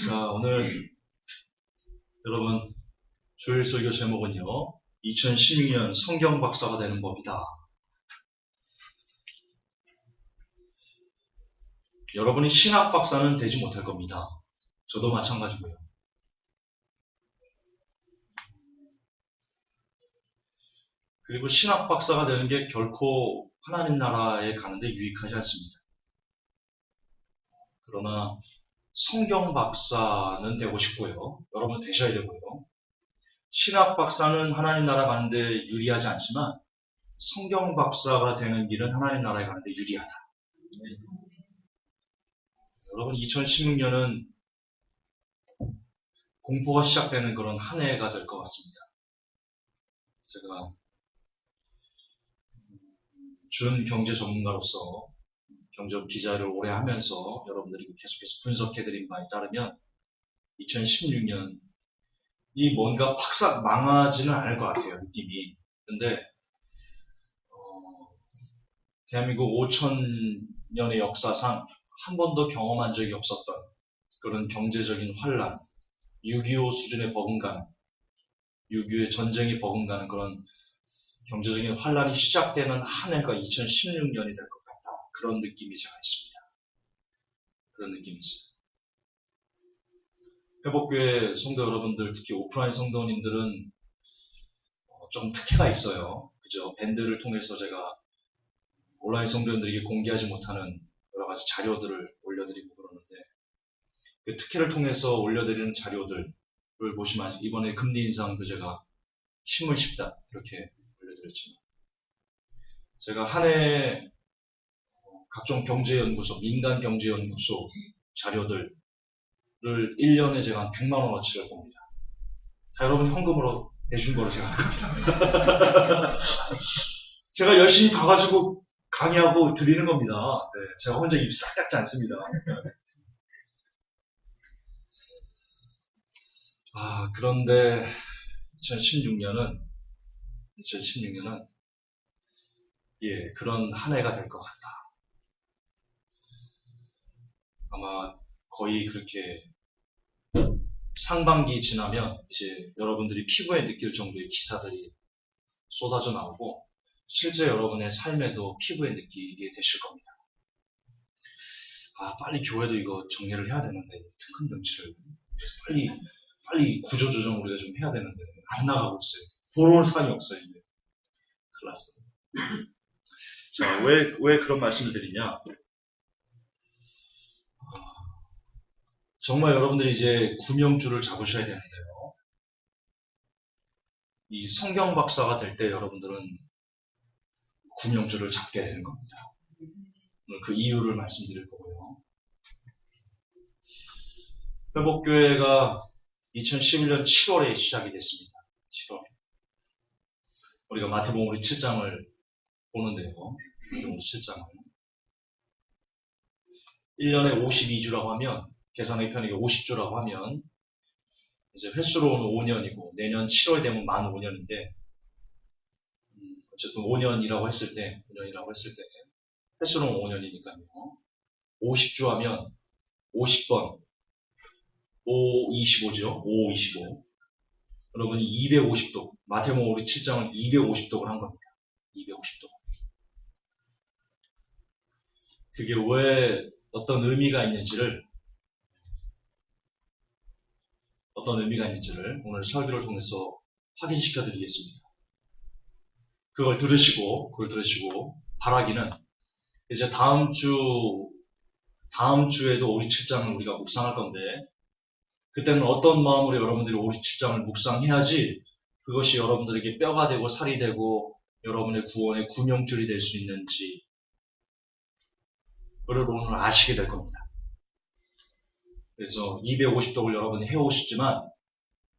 자, 오늘 여러분 주일 설교 제목은요, 2016년 성경 박사가 되는 법이다. 여러분이 신학 박사는 되지 못할 겁니다. 저도 마찬가지고요. 그리고 신학 박사가 되는 게 결코 하나님 나라에 가는데 유익하지 않습니다. 그러나 성경 박사는 되고 싶고요. 여러분 되셔야 되고요. 신학 박사는 하나님 나라 가는데 유리하지 않지만 성경 박사가 되는 길은 하나님 나라에 가는데 유리하다. 여러분 2016년은 공포가 시작되는 그런 한 해가 될 것 같습니다. 제가 준 경제 전문가로서 경제 기자를 오래 하면서 여러분들이 계속해서 분석해드린 바에 따르면 2016년이 뭔가 팍싹 망하지는 않을 것 같아요, 느낌이. 근데 대한민국 5,000년의 역사상 한 번도 경험한 적이 없었던 그런 경제적인 환란, 6.25 수준의 버금가는, 6.25의 전쟁이 버금가는 그런 경제적인 환란이 시작되는 한 해가 2016년이 될 것 같다. 그런 느낌이 제가 있습니다. 그런 느낌이 있어요. 회복교회 성도 여러분들, 특히 오프라인 성도님들은 좀 특혜가 있어요. 그죠? 밴드를 통해서 제가 온라인 성도님들에게 공개하지 못하는 여러 가지 자료들을 올려드리고 그러는데, 그 특혜를 통해서 올려드리는 자료들을 보시면 이번에 금리 인상도 제가 힘을 씹다 이렇게 올려드렸지만, 제가 한 해 각종 경제연구소, 민간 경제연구소 자료들을 1년에 제가 한 100만 원어치를 봅니다. 다 여러분이 현금으로 내준 거로 제가 합니다. 제가 열심히 가가지고 강의하고 드리는 겁니다. 네, 제가 혼자 입 싹 닫지 않습니다. 그런데 2016년은 그런 한 해가 될 것 같다. 아마 거의 그렇게 상반기 지나면 이제 여러분들이 피부에 느낄 정도의 기사들이 쏟아져 나오고 실제 여러분의 삶에도 피부에 느끼게 되실 겁니다. 빨리 교회도 이거 정리를 해야 되는데, 특근 병치를 빨리 구조조정 우리가 좀 해야 되는데 안 나가고 있어요. 보러 올 사람이 없어요. 이제. 큰일 났어요. 자, 왜 그런 말씀을 드리냐? 정말 여러분들이 이제 구명줄을 잡으셔야 되는데요. 이 성경 박사가 될 때 여러분들은 구명줄을 잡게 되는 겁니다. 오늘 그 이유를 말씀드릴 거고요. 회복교회가 2011년 7월에 시작이 됐습니다. 7월. 우리가 마태복음 7장을 보는데요. 마태복음 7장을. 1년에 52주라고 하면, 계산하기 편하게 50주라고 하면, 이제 횟수로는 5년이고, 내년 7월 되면 만 5년인데, 어쨌든 5년이라고 했을 때, 횟수로는 5년이니까요. 50주 하면 50번, 5, 25죠. 5, 25. 여러분이 250독, 마태복음 7장을 250독을 한 겁니다. 250독. 그게 왜 어떤 의미가 있는지를 오늘 설교를 통해서 확인시켜 드리겠습니다. 그걸 들으시고 바라기는 이제 다음 주에도 57장을 우리가 묵상할 건데, 그때는 어떤 마음으로 여러분들이 57장을 묵상해야지 그것이 여러분들에게 뼈가 되고 살이 되고 여러분의 구원의 구명줄이 될 수 있는지 그걸 오늘 아시게 될 겁니다. 그래서 250독을 여러분이 해오시지만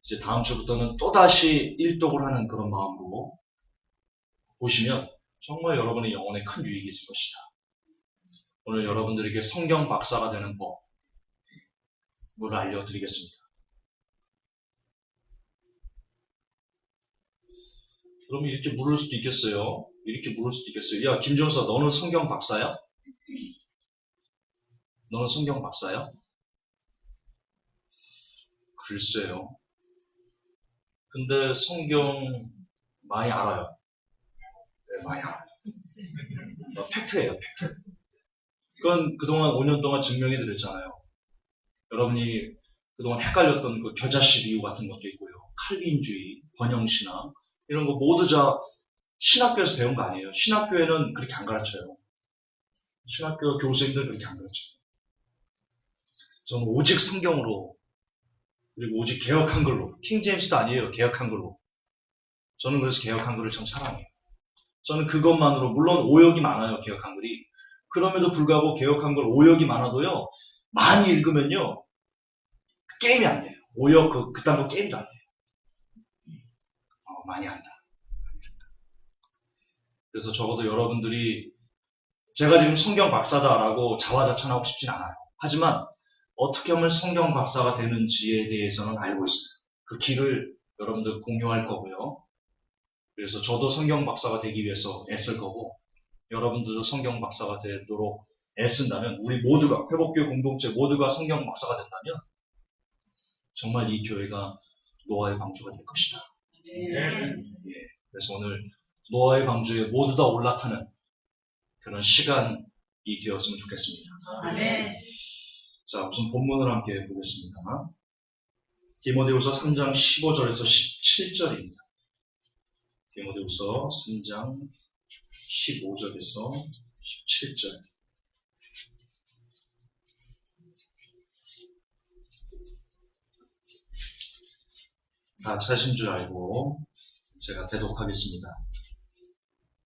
이제 다음 주부터는 또다시 1독을 하는 그런 마음으로 보시면 정말 여러분의 영혼에 큰 유익이 있을 것이다. 오늘 여러분들에게 성경 박사가 되는 법을 알려드리겠습니다. 그럼 이렇게 물을 수도 있겠어요. 야, 김종서, 너는 성경 박사야? 너는 성경 박사야? 글쎄요. 근데 성경 많이 알아요. 네, 많이 알아요. 팩트예요, 팩트. 그건 그동안 5년 동안 증명해 드렸잖아요. 여러분이 그동안 헷갈렸던 그 겨자씨 비유 같은 것도 있고요. 칼빈주의, 번영신학, 이런 거 모두 다 신학교에서 배운 거 아니에요. 신학교에는 그렇게 안 가르쳐요. 신학교 교수님들은 그렇게 안 가르쳐요. 저는 오직 성경으로, 그리고 오직 개역 한글로, 킹제임스도 아니에요. 개역 한글로. 저는 그래서 개역 한글을 참 사랑해요. 저는 그것만으로, 물론 오역이 많아요. 개역 한글이. 그럼에도 불구하고 개역 한글 오역이 많아도요. 많이 읽으면요. 게임이 안 돼요. 오역 그딴 거 게임도 안 돼요. 많이 한다. 그래서 적어도 여러분들이 제가 지금 성경 박사다라고 자화자찬하고 싶진 않아요. 하지만 어떻게 하면 성경 박사가 되는지에 대해서는 알고 있어요. 그 길을 여러분들 공유할 거고요. 그래서 저도 성경 박사가 되기 위해서 애쓸 거고 여러분들도 성경 박사가 되도록 애쓴다면 우리 모두가 회복교회 공동체 모두가 성경 박사가 된다면 정말 이 교회가 노아의 방주가 될 것이다. 예. 그래서 오늘 노아의 방주에 모두 다 올라타는 그런 시간이 되었으면 좋겠습니다. 아멘. 자, 우선 본문을 함께 보겠습니다. 디모데후서 3장 15절에서 17절입니다. 디모데후서 3장 15절에서 17절. 다 찾으신 줄 알고 제가 대독하겠습니다.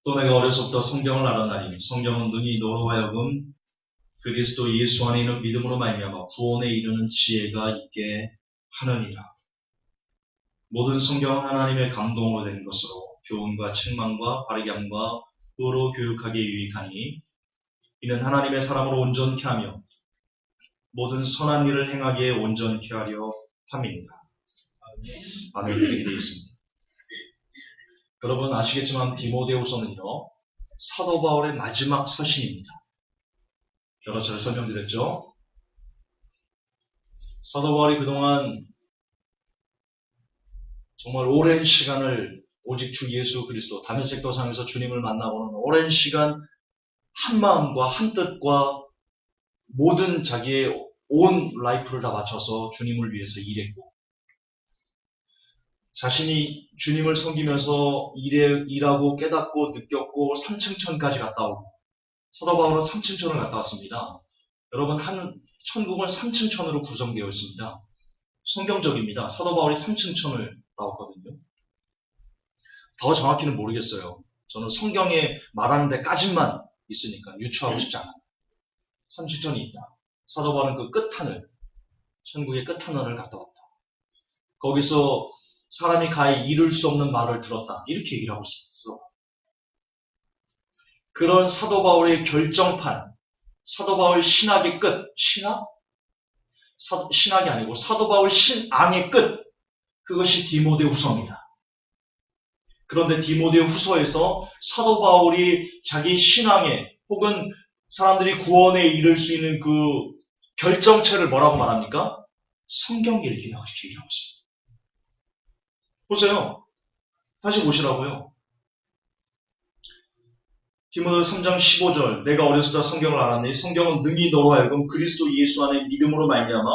또 내가 어려서부터 성경을 알았나니 성경은 능히 너로 하여금 그리스도 예수 안에 있는 믿음으로 말미암아 구원에 이르는 지혜가 있게 하느니라. 모든 성경은 하나님의 감동으로 된 것으로 교훈과 책망과 바르게 함과 의로 교육하기에 유익하니 이는 하나님의 사람으로 온전케 하며 모든 선한 일을 행하기에 온전케 하려 함입니다. 아멘. 이렇게 되어 있습니다. 여러분 아시겠지만 디모데후서는요 사도 바울의 마지막 서신입니다. 여러 차례 설명드렸죠. 사도 바울이 그동안 정말 오랜 시간을 오직 주 예수 그리스도 다메섹 도상에서 주님을 만나보는 오랜 시간 한 마음과 한 뜻과 모든 자기의 온 라이프를 다 바쳐서 주님을 위해서 일했고 자신이 주님을 섬기면서 일하고 깨닫고 느꼈고 삼층천까지 갔다 오고 사도 바울은 삼층천을 갔다 왔습니다. 여러분 천국은 삼층천으로 구성되어 있습니다. 성경적입니다. 사도 바울이 삼층천을 나왔거든요. 더 정확히는 모르겠어요. 저는 성경에 말하는 데까지만 있으니까 유추하고 싶지 않아요. 삼층천이 있다. 사도 바울은 그 끝하늘, 천국의 끝하늘을 갔다 왔다. 거기서 사람이 가히 이룰 수 없는 말을 들었다. 이렇게 얘기를 하고 있어. 그런 사도 바울의 결정판, 사도 바울 신학의 끝, 신학이 아니고 사도 바울 신앙의 끝, 그것이 디모데후서입니다. 그런데 디모데후서에서 사도 바울이 자기 신앙의 혹은 사람들이 구원에 이를 수 있는 그 결정체를 뭐라고 말합니까? 성경 읽기라고 얘기하고 있습니다. 보세요. 다시 보시라고요. 디모데후서 3장 15절 내가 어려서부터 성경을 알았니 성경은 능히 너로 하여금 그리스도 예수 안에 믿음으로 말미암아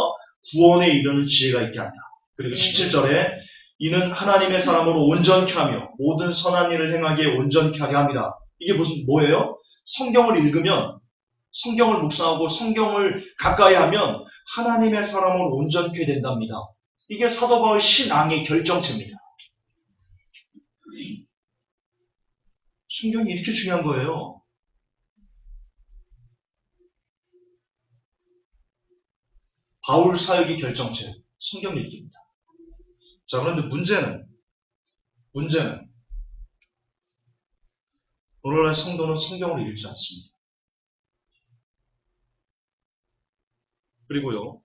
구원에 이르는 지혜가 있게 한다. 그리고 17절에 이는 하나님의 사람으로 온전케 하며 모든 선한 일을 행하기에 온전케 하게 합니다. 이게 뭐예요? 성경을 읽으면 성경을 묵상하고 성경을 가까이 하면 하나님의 사람으로 온전케 된답니다. 이게 사도 바울 신앙의 결정체입니다. 성경이 이렇게 중요한 거예요. 바울 사역의 결정체, 성경 읽기입니다. 자, 그런데 문제는 오늘날 성도는 성경을 읽지 않습니다. 그리고요,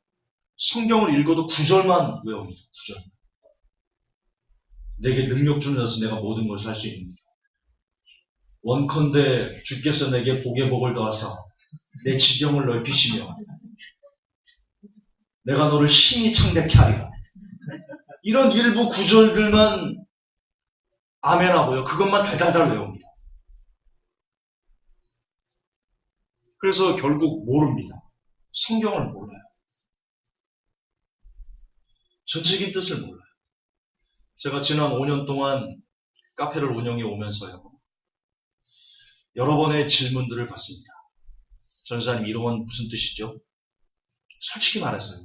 성경을 읽어도 구절만 외웁니다. 구절. 내게 능력 주는 자서 내가 모든 것을 할 수 있는 원컨대 주께서 내게 복의 복을 더하사 내 지경을 넓히시며 내가 너를 심히 창대케 하리라. 이런 일부 구절들만 아멘하고요. 그것만 달달달 외웁니다. 그래서 결국 모릅니다. 성경을 몰라요. 전체적인 뜻을 몰라요. 제가 지난 5년 동안 카페를 운영해 오면서요. 여러 번의 질문들을 받습니다. 전사님, 이런 건 무슨 뜻이죠? 솔직히 말했어요.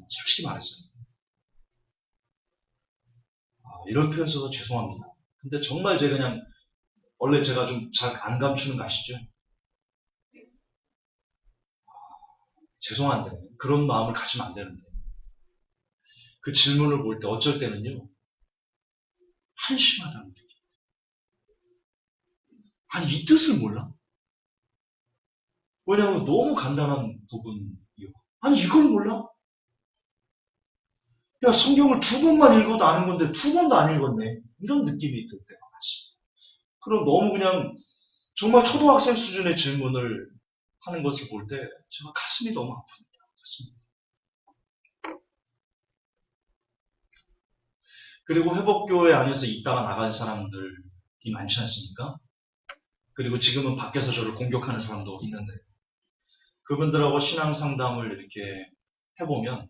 이런 표현 써서 죄송합니다. 근데 정말 제가 그냥 원래 제가 좀 잘 안 감추는 거 아시죠? 죄송한데 그런 마음을 가지면 안 되는데 그 질문을 볼 때 어쩔 때는요. 한심하다는 느낌. 아니 이 뜻을 몰라? 왜냐하면 너무 간단한 부분이요. 아니 이걸 몰라? 야 성경을 2번만 읽어도 아는 건데 2번도 안 읽었네. 이런 느낌이 들 때가 많습니다. 그럼 너무 그냥 정말 초등학생 수준의 질문을 하는 것을 볼 때 제가 가슴이 너무 아픕니다. 그리고 회복교회 안에서 있다가 나간 사람들이 많지 않습니까? 그리고 지금은 밖에서 저를 공격하는 사람도 있는데 그분들하고 신앙 상담을 이렇게 해보면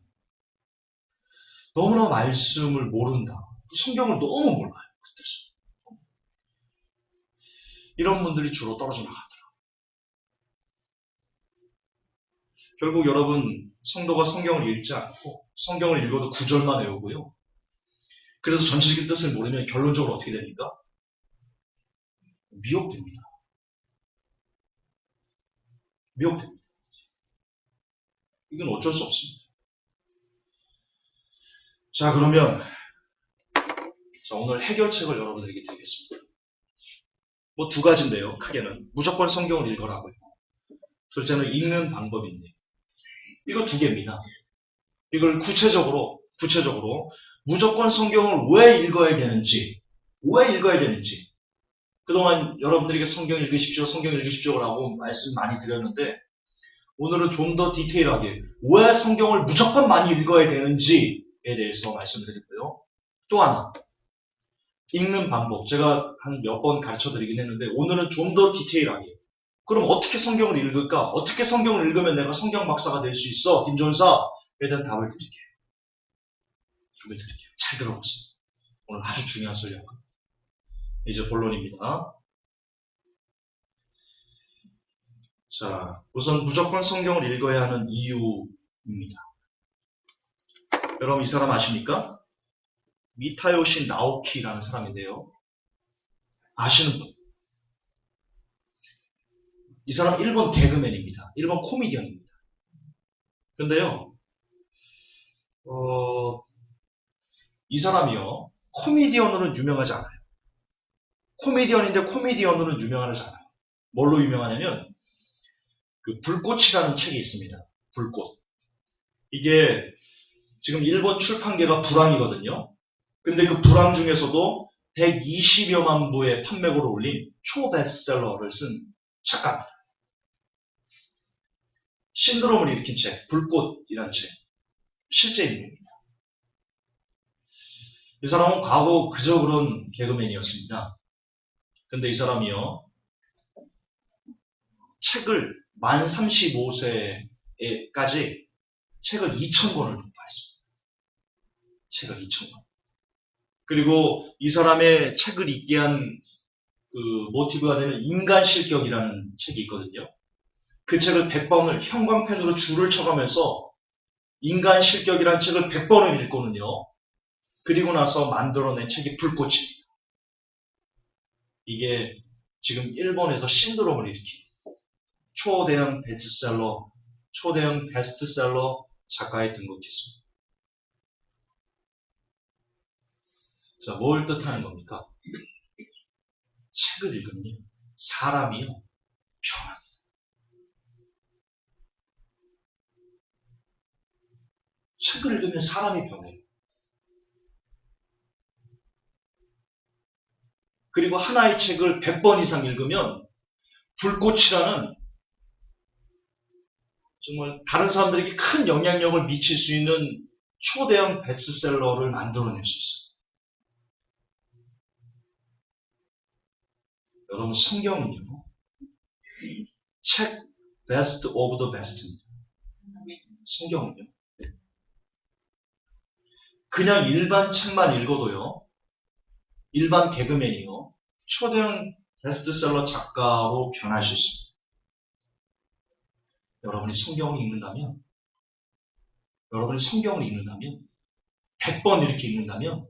너무나 말씀을 모른다. 성경을 너무 몰라요. 그 뜻을. 이런 분들이 주로 떨어져 나가더라고요. 결국 여러분 성도가 성경을 읽지 않고 성경을 읽어도 구절만 외우고요. 그래서 전체적인 뜻을 모르면 결론적으로 어떻게 됩니까? 미혹됩니다. 미혹됩니다. 이건 어쩔 수 없습니다. 자, 그러면 오늘 해결책을 여러분들에게 드리겠습니다. 뭐 2가지인데요. 크게는 무조건 성경을 읽어라고요. 둘째는 읽는 방법인데 이거 2개입니다. 이걸 구체적으로 무조건 성경을 왜 읽어야 되는지 그동안 여러분들에게 성경 읽으십시오라고 말씀 많이 드렸는데 오늘은 좀 더 디테일하게 왜 성경을 무조건 많이 읽어야 되는지에 대해서 말씀드리고요. 또 하나 읽는 방법 제가 한 몇 번 가르쳐 드리긴 했는데 오늘은 좀 더 디테일하게 그럼 어떻게 성경을 읽을까? 어떻게 성경을 읽으면 내가 성경 박사가 될 수 있어? 김전사에 대한 답을 드릴게요. 잘 들어보세요. 오늘 아주 중요한 설명. 이제 본론입니다. 자, 우선 무조건 성경을 읽어야 하는 이유입니다. 여러분 이 사람 아십니까? 미타요시 나오키라는 사람인데요. 아시는 분? 이 사람 일본 개그맨입니다. 일본 코미디언입니다. 그런데요, 이 사람이요, 코미디언으로는 유명하지 않아요. 코미디언인데 코미디언으로는 유명하지 않아요. 뭘로 유명하냐면, 그 불꽃이라는 책이 있습니다. 불꽃. 이게 지금 일본 출판계가 불황이거든요. 근데 그 불황 중에서도 120여만 부의 판매고를 올린 초베스트셀러를 쓴 작가입니다. 신드롬을 일으킨 책, 불꽃이라는 책. 실제 인물입니다. 이 사람은 과거 그저 그런 개그맨이었습니다. 근데 이 사람이요, 책을 만 35세까지 책을 2,000권을 독파했습니다. 책을 2,000권. 그리고 이 사람의 책을 읽게 한 그 모티브가 되는 인간실격이라는 책이 있거든요. 그 책을 100번을 형광펜으로 줄을 쳐가면서 인간실격이라는 책을 100번을 읽고는요. 그리고 나서 만들어낸 책이 불꽃입니다. 이게 지금 일본에서 신드롬을 일으킨 초대형 베스트셀러 작가에 등극했습니다. 자, 뭘 뜻하는 겁니까? 책을 읽으면 사람이요, 변합니다. 책을 읽으면 사람이 변해요. 그리고 하나의 책을 100번 이상 읽으면 불꽃이라는 정말 다른 사람들에게 큰 영향력을 미칠 수 있는 초대형 베스트셀러를 만들어낼 수 있어요. 여러분, 성경은요, 책 베스트 오브 더 베스트입니다. 성경은요, 그냥 일반 책만 읽어도요, 일반 개그맨이요, 초대형 베스트셀러 작가로 변할 수 있습니다. 여러분이 성경을 읽는다면, 100번 이렇게 읽는다면,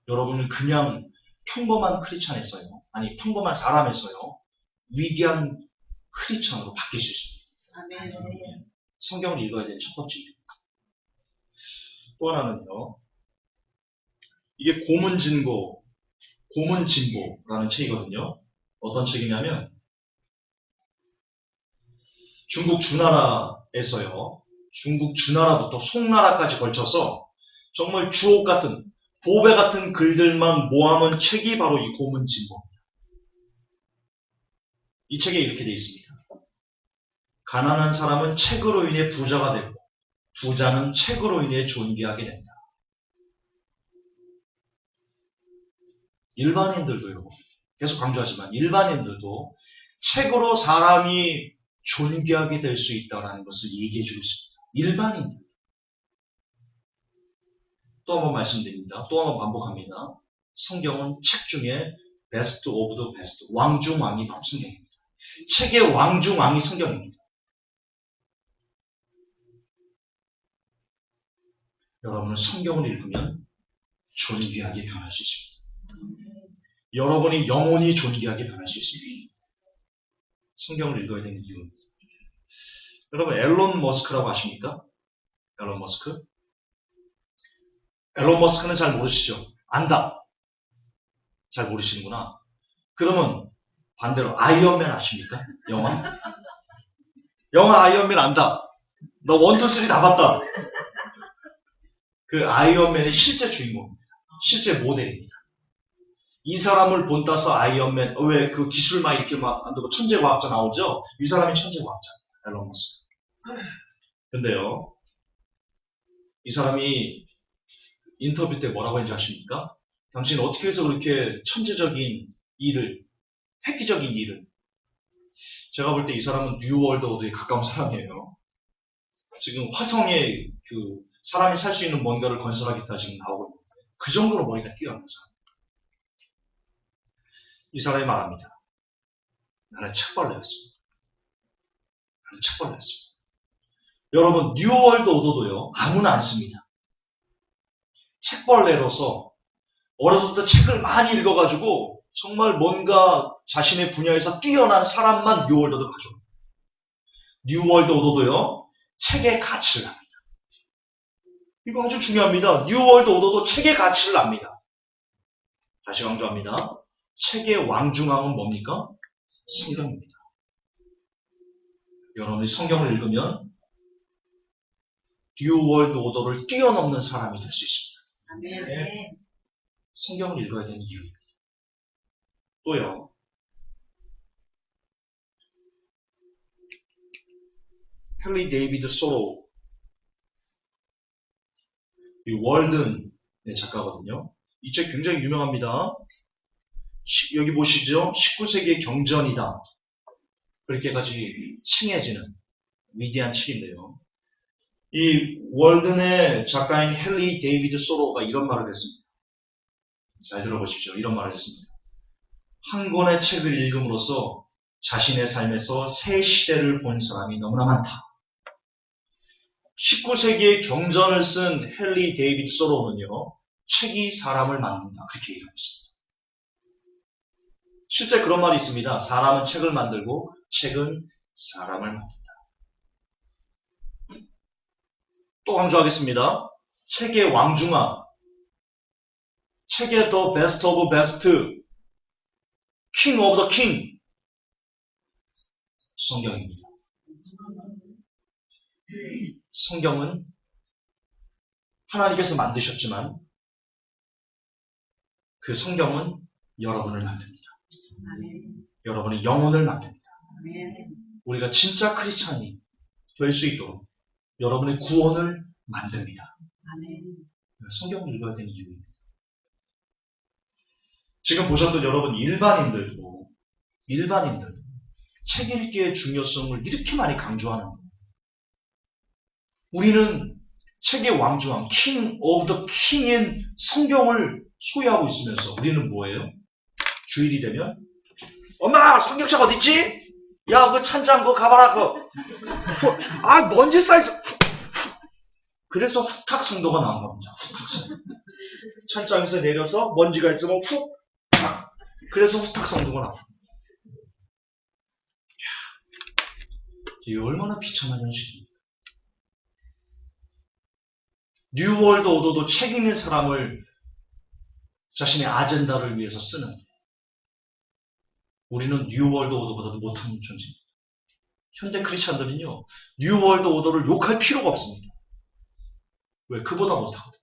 여러분은 그냥 평범한 크리스찬에서요, 아니 평범한 사람에서요, 위대한 크리스찬으로 바뀔 수 있습니다. 아멘. 성경을 읽어야 되는 첫 번째 이유. 또 하나는요, 이게 고문진보라는 책이거든요. 어떤 책이냐면, 중국 주나라부터 송나라까지 걸쳐서 정말 주옥 같은, 보배 같은 글들만 모아놓은 책이 바로 이 고문진보입니다. 이 책에 이렇게 되어 있습니다. 가난한 사람은 책으로 인해 부자가 되고, 부자는 책으로 인해 존귀하게 된다. 일반인들도요, 계속 강조하지만 일반인들도 책으로 사람이 존귀하게 될 수 있다는 것을 얘기해 주고 있습니다. 일반인들. 또 한번 말씀드립니다. 또 한번 반복합니다. 성경은 책 중에 베스트 오브 더 베스트, 왕 중 왕이 바로 성경입니다. 책의 왕 중 왕이 성경입니다. 여러분은 성경을 읽으면 존귀하게 변할 수 있습니다. 여러분이 영혼이 존귀하게 변할 수 있습니다. 성경을 읽어야 되는 이유입니다. 여러분, 앨런 머스크라고 아십니까? 앨런 머스크? 앨런 머스크는 잘 모르시죠? 안다. 잘 모르시는구나. 그러면 반대로 아이언맨 아십니까? 영화 아이언맨 안다. 나 1, 2, 3 다 봤다. 그 아이언맨의 실제 주인공입니다. 실제 모델입니다. 이 사람을 본따서 아이언맨, 왜 그 기술만 이렇게 막 만들고 천재과학자 나오죠? 이 사람이 천재과학자, 앨런 머스크. 근데요, 이 사람이 인터뷰 때 뭐라고 했는지 아십니까? 당신 어떻게 해서 그렇게 천재적인 일을, 획기적인 일을. 제가 볼 때 이 사람은 뉴월드 오더에 가까운 사람이에요. 지금 화성에 그 사람이 살 수 있는 뭔가를 건설하겠다 지금 나오고 있는데, 그 정도로 머리가 뛰어난 사람. 이 사람이 말합니다. 나는 책벌레였습니다. 여러분, 뉴월드 오더도요, 아무나 안 씁니다. 책벌레로서 어렸을 때 책을 많이 읽어가지고 정말 뭔가 자신의 분야에서 뛰어난 사람만 뉴월드 오더 가져옵니다. 뉴월드 오더도요, 책의 가치를 합니다. 이거 아주 중요합니다. 뉴월드 오더도 책의 가치를 압니다. 다시 강조합니다. 책의 왕중왕은 뭡니까? 성경입니다. 여러분이 성경을 읽으면 뉴월드 오더를 뛰어넘는 사람이 될 수 있습니다. 아멘. 성경을 읽어야 되는 이유입니다. 또요, 헨리 데이비드 소로우, 이 월든의 작가거든요. 이 책 굉장히 유명합니다. 여기 보시죠. 19세기의 경전이다. 그렇게까지 칭해지는 위대한 책인데요. 이 월든의 작가인 헨리 데이비드 소로우가 이런 말을 했습니다. 잘 들어보십시오. 이런 말을 했습니다. 한 권의 책을 읽음으로써 자신의 삶에서 새 시대를 본 사람이 너무나 많다. 19세기의 경전을 쓴 헨리 데이비드 소로우는요, 책이 사람을 만든다. 그렇게 얘기하고 있습니다. 실제 그런 말이 있습니다. 사람은 책을 만들고 책은 사람을 만든다. 또 강조하겠습니다. 책의 왕중왕, 책의 더 베스트 오브 베스트, 킹 오브 더 킹, 성경입니다. 성경은 하나님께서 만드셨지만 그 성경은 여러분을 만듭니다. 여러분의 영혼을 만듭니다. 우리가 진짜 크리스찬이 될 수 있도록 여러분의 구원을 만듭니다. 아멘. 성경을 읽어야 되는 이유입니다. 지금 보셨던 여러분 일반인들도 책 읽기의 중요성을 이렇게 많이 강조하는 거예요. 우리는 책의 왕중왕, king of the king인 성경을 소유하고 있으면서 우리는 뭐예요? 주일이 되면 엄마 성경책 어딨지? 야 그 찬장 그거 가봐라 그거 먼지 쌓여있어. 그래서 훅탁 성도가 나온 겁니다. 훅탁 성도. 찬장에서 내려서 먼지가 있으면 훅탁. 그래서 훅탁 성도가 나옵니다. 이게 얼마나 비참한 현실입니까? 뉴월드 오더도 책 읽는 사람을 자신의 아젠다를 위해서 쓰는데 우리는 뉴월드 오더보다도 못하는 존재입니다. 현대 크리스찬들은요, 뉴월드 오더를 욕할 필요가 없습니다. 왜? 그보다 못하거든요.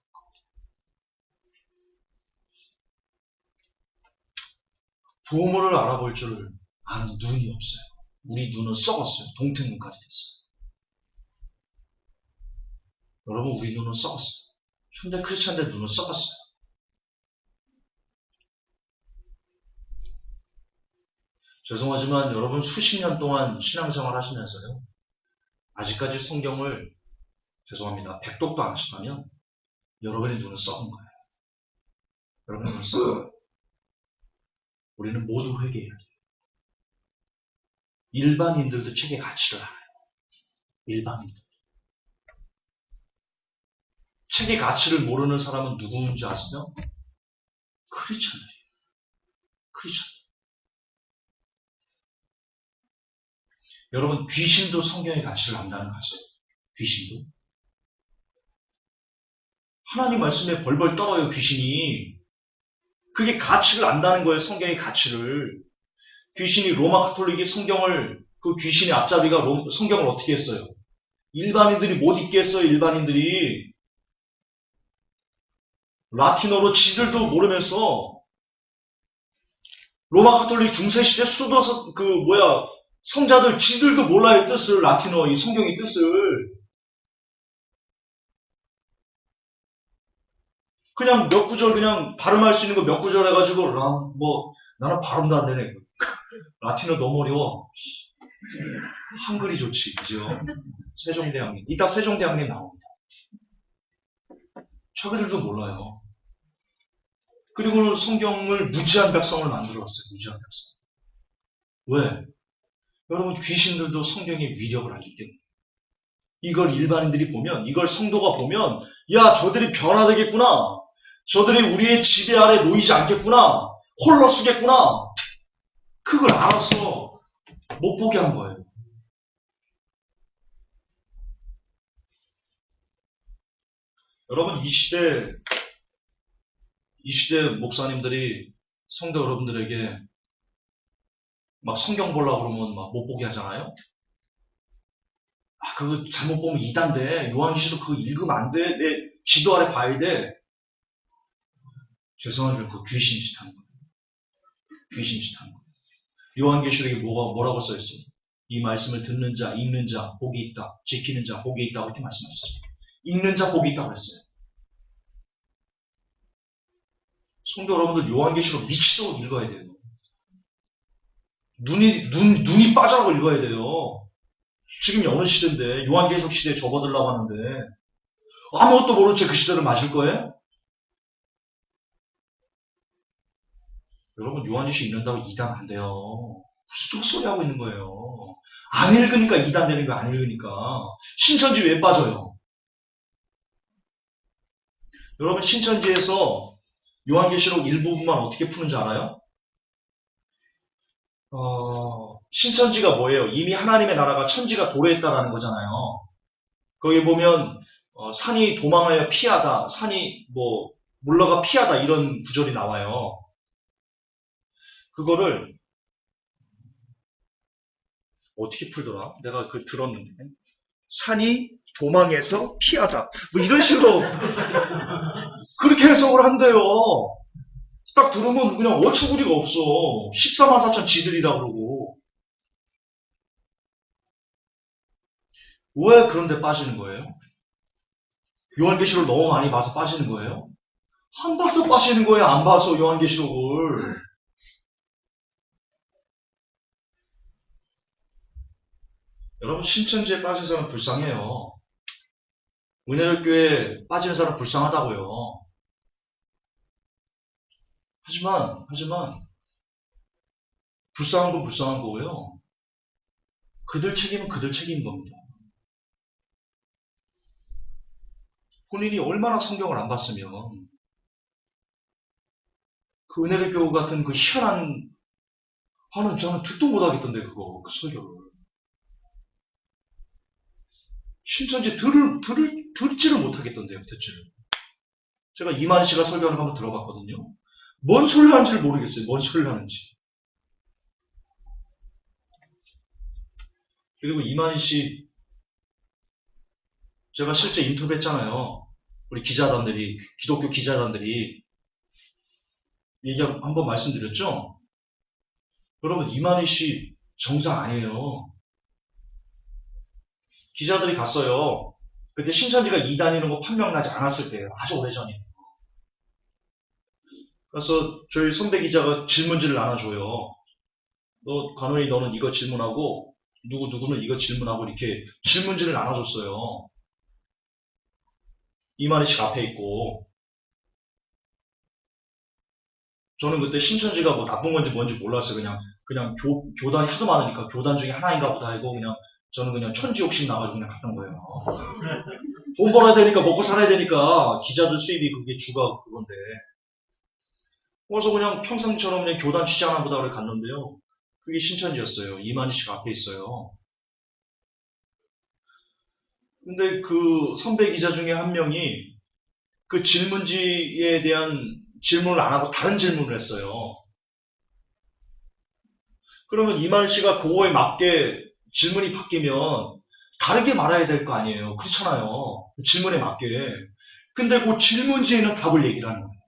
부모를 알아볼 줄 아는 눈이 없어요. 우리 눈은 썩었어요. 동태눈까지 됐어요. 여러분, 우리 눈은 썩었어요. 현대 크리스찬들 눈은 썩었어요. 죄송하지만 여러분 수십 년 동안 신앙생활 하시면서요. 아직까지 성경을 죄송합니다. 백독도 안 하셨다면 여러분의 눈은 썩은 거예요. 여러분의 눈은 썩은 거예요. 우리는 모두 회개해야 돼요. 일반인들도 책의 가치를 알아요. 일반인들. 책의 가치를 모르는 사람은 누구인지 아시죠? 크리스찬들이에요. 크리스찬들. 여러분 귀신도 성경의 가치를 안다는 거 아세요? 귀신도. 하나님 말씀에 벌벌 떨어요 귀신이. 그게 가치를 안다는 거예요. 성경의 가치를. 귀신이 로마 가톨릭이 성경을 그 귀신의 앞잡이가 성경을 어떻게 했어요? 일반인들이 못 읽게 했어요. 일반인들이. 라틴어로 지들도 모르면서 로마 가톨릭 중세시대 수도서 성자들 지들도 몰라요. 뜻을. 라틴어 이 성경의 뜻을. 그냥 몇 구절 그냥 발음할 수 있는 거 몇 구절 해가지고 나는 발음도 안 되네. 라틴어 너무 어려워. 한글이 좋지, 그죠? 세종대왕님. 이따 세종대왕님 나옵니다. 자기들도 몰라요. 그리고는 성경을 무지한 백성을 만들어왔어요. 무지한 백성. 왜? 여러분 귀신들도 성경의 위력을 알기 때문에. 이걸 일반인들이 보면, 이걸 성도가 보면, 야 저들이 변화되겠구나. 저들이 우리의 지배 아래 놓이지 않겠구나. 홀로 쓰겠구나. 그걸 알아서 못 보게 한 거예요. 여러분 이 시대 목사님들이 성도 여러분들에게 막 성경 보려고 그러면 막 못 보게 하잖아요. 그거 잘못 보면 이단데 요한계시록 그거 읽으면 안 돼. 내 지도 아래 봐야 돼. 죄송하지만 그거 귀신짓 하는 거예요. 귀신짓 하는 거예요. 요한계시록에 뭐라고 써있어요? 이 말씀을 듣는 자, 읽는 자, 복이 있다. 지키는 자, 복이 있다. 이렇게 말씀하셨어요. 읽는 자, 복이 있다고 그랬어요. 성도 여러분들 요한계시록 미치도록 읽어야 돼요. 눈이 빠져라고 읽어야 돼요. 지금이 어느 시대인데 요한계시록 시대에 접어들라고 하는데 아무것도 모른 채 그 시대를 맞을 거예요? 여러분 요한계시록 읽는다고 이단 안 돼요. 무슨 헛소리 하고 있는 거예요. 안 읽으니까 이단 되는 거 안 읽으니까. 신천지 왜 빠져요? 여러분 신천지에서 요한계시록 일부분만 어떻게 푸는지 알아요? 신천지가 뭐예요? 이미 하나님의 나라가 천지가 도래했다라는 거잖아요. 거기 보면 산이 도망하여 피하다, 산이 물러가 피하다 이런 구절이 나와요. 그거를 어떻게 풀더라? 내가 들었는데 산이 도망해서 피하다 이런 식으로 그렇게 해석을 한대요. 딱 들으면 그냥 어처구니가 없어. 14만 4천 지들이라고 그러고. 왜 그런데 빠지는 거예요? 요한계시록을 너무 많이 봐서 빠지는 거예요? 안 봐서 빠지는 거예요. 안 봐서 요한계시록을. 여러분, 신천지에 빠진 사람 불쌍해요. 은혜를 교회에 빠지는 사람 불쌍하다고요. 하지만 불쌍한 건 불쌍한 거고요. 그들 책임은 그들 책임인 겁니다. 본인이 얼마나 성경을 안 봤으면 그 은혜의 교우 같은 그 희한한 저는 듣도 못하겠던데 그 설교를. 신천지 듣지를 못하겠던데요. 듣지를. 제가 이만희 씨가 설교하는 거 한번 들어봤거든요. 뭔 소리를 하는지를 모르겠어요. 뭔 소리를 하는지. 그리고 이만희 씨 제가 실제 인터뷰했잖아요. 우리 기자단들이, 기독교 기자단들이 얘기 한번 말씀드렸죠? 여러분, 이만희 씨 정상 아니에요. 기자들이 갔어요. 그때 신천지가 이단이라는 거 판명 나지 않았을 때예요. 아주 오래전이에요. 그래서 저희 선배 기자가 질문지를 나눠줘요. 관원이 너는 이거 질문하고 누구는 이거 질문하고 이렇게 질문지를 나눠줬어요. 이만희 씨가 앞에 있고. 저는 그때 신천지가 뭐 나쁜 건지 뭔지 몰랐어요. 그냥 교단이 하도 많으니까 교단 중에 하나인가 보다 하고 저는 그냥 천지 욕심 나가지고 그냥 갔던 거예요. 돈 벌어야 되니까, 먹고 살아야 되니까, 기자들 수입이 그게 주가 그건데. 그래서 그냥 평상처럼 그냥 교단 취재하나 보다 그래 갔는데요. 그게 신천지였어요. 이만희 씨가 앞에 있어요. 근데 그 선배 기자 중에 한 명이 그 질문지에 대한 질문을 안 하고 다른 질문을 했어요. 그러면 이만희 씨가 그거에 맞게 질문이 바뀌면 다르게 말해야 될 거 아니에요. 그렇잖아요. 그 질문에 맞게. 근데 그 질문지에는 답을 얘기를 하는 거예요.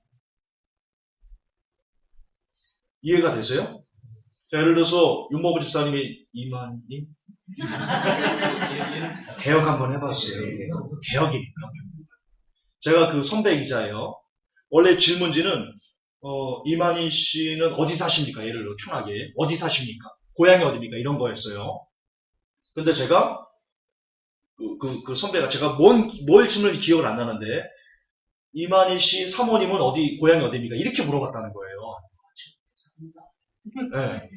이해가 되세요? 자, 예를 들어서 윤모부 집사님이 이만님 개혁 한번 해봤어요. 개혁이니까. 제가 그 선배 기자예요. 원래 질문지는 이만희 씨는 어디 사십니까? 예를 들어 편하게 어디 사십니까? 고향이 어디입니까? 이런 거였어요. 근데 제가 그 선배가 제가 뭘 질문인지 기억을 안 나는데 이만희 씨 사모님은 고향이 어디입니까? 이렇게 물어봤다는 거예요. 네.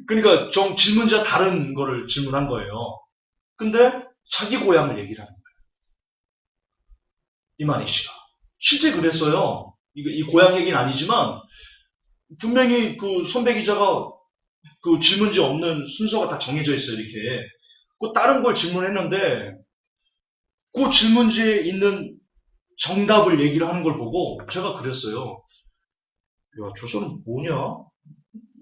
그러니까 질문지와 다른 거를 질문한 거예요. 근데 자기 고향을 얘기를 하는 거예요. 이만희 씨가. 실제 그랬어요. 이 고향 얘기는 아니지만 분명히 그 선배 기자가 그 질문지 없는 순서가 다 정해져 있어요. 이렇게. 그 다른 걸 질문했는데 그 질문지에 있는 정답을 얘기를 하는 걸 보고 제가 그랬어요. 야, 저 사람 뭐냐?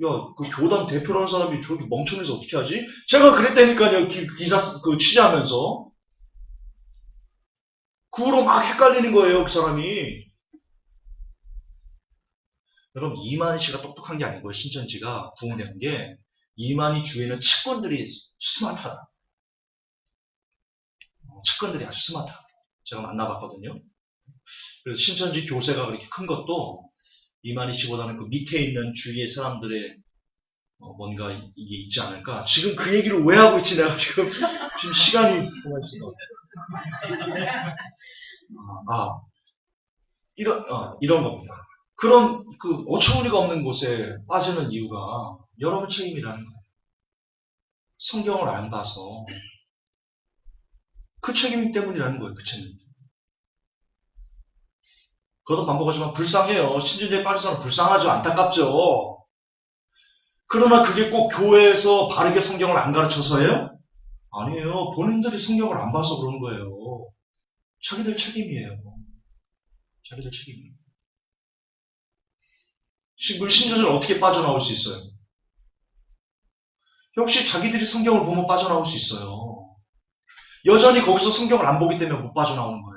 야, 그 교단 대표라는 사람이 저렇게 멍청해서 어떻게 하지? 제가 그랬다니까요. 기사 취재하면서. 그거로 막 헷갈리는 거예요. 그 사람이. 여러분, 이만희 씨가 똑똑한 게 아니고요. 신천지가 부흥되는 게 이만희 주위에는 측근들이 스마트하다. 측근들이 아주 스마트하다. 제가 만나봤거든요. 그래서 신천지 교세가 그렇게 큰 것도 이만희 씨보다는 그 밑에 있는 주위의 사람들의 뭔가 이게 있지 않을까. 지금 그 얘기를 왜 하고 있지? 내가 지금 시간이 뭐가 있어. 이런 겁니다. 그런 그 어처구니가 없는 곳에 빠지는 이유가 여러분 책임이라는 거예요. 성경을 안 봐서 그 책임 때문이라는 거예요. 그 책임. 그것도 반복하지만 불쌍해요. 신천지에 빠진 사람 불쌍하죠. 안타깝죠. 그러나 그게 꼭 교회에서 바르게 성경을 안 가르쳐서예요? 아니에요. 본인들이 성경을 안 봐서 그러는 거예요. 자기들 책임이에요. 자기들 책임이에요. 신천지는 어떻게 빠져나올 수 있어요? 역시 자기들이 성경을 보면 빠져나올 수 있어요. 여전히 거기서 성경을 안 보기 때문에 못 빠져나오는 거예요.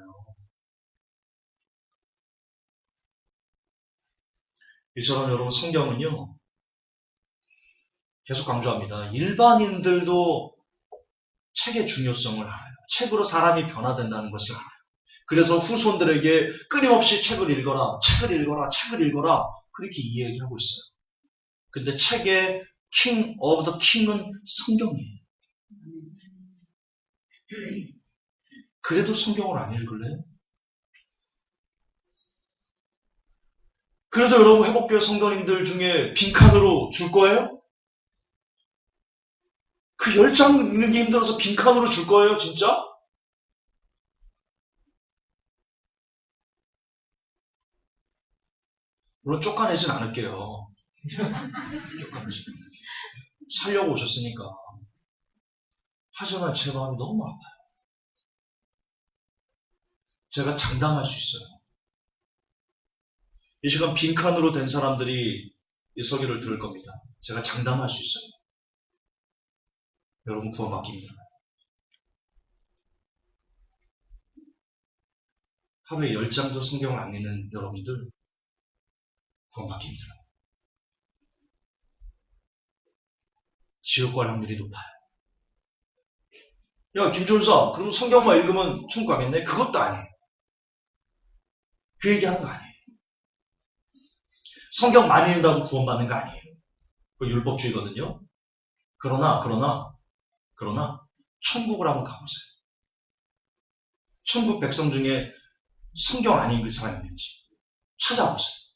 이처럼 여러분 성경은요. 계속 강조합니다. 일반인들도 책의 중요성을 알아요. 책으로 사람이 변화된다는 것을 알아요. 그래서 후손들에게 끊임없이 책을 읽어라, 책을 읽어라, 책을 읽어라 그렇게 이야기하고 있어요. 그런데 책의 King of the King은 성경이에요. 그래도 성경을 안 읽을래요? 그래도 여러분 회복교회 성도님들 중에 빈칸으로 줄 거예요? 그 10장 읽는 게 힘들어서 빈칸으로 줄 거예요, 진짜? 물론 쫓아내진 않을게요. 쫓아내진 않을게요. 살려고 오셨으니까. 하지만 제 마음이 너무 아파요. 제가 장담할 수 있어요. 이 시간 빈칸으로 된 사람들이 이 설교를 들을 겁니다. 제가 장담할 수 있어요. 여러분 구원받기 힘들어요. 하루에 10장도 성경을 안 읽는 여러분들 구원받기 힘들어요. 지옥 갈 확률이 높아요. 야, 김준사, 그럼 성경만 읽으면 천국 가겠네? 그것도 아니에요. 그 얘기하는 거 아니에요. 성경 많이 읽는다고 구원받는 거 아니에요. 그 율법주의거든요. 그러나 천국을 한번 가보세요. 천국 백성 중에 성경 안 읽을 사람이 있는지 찾아보세요.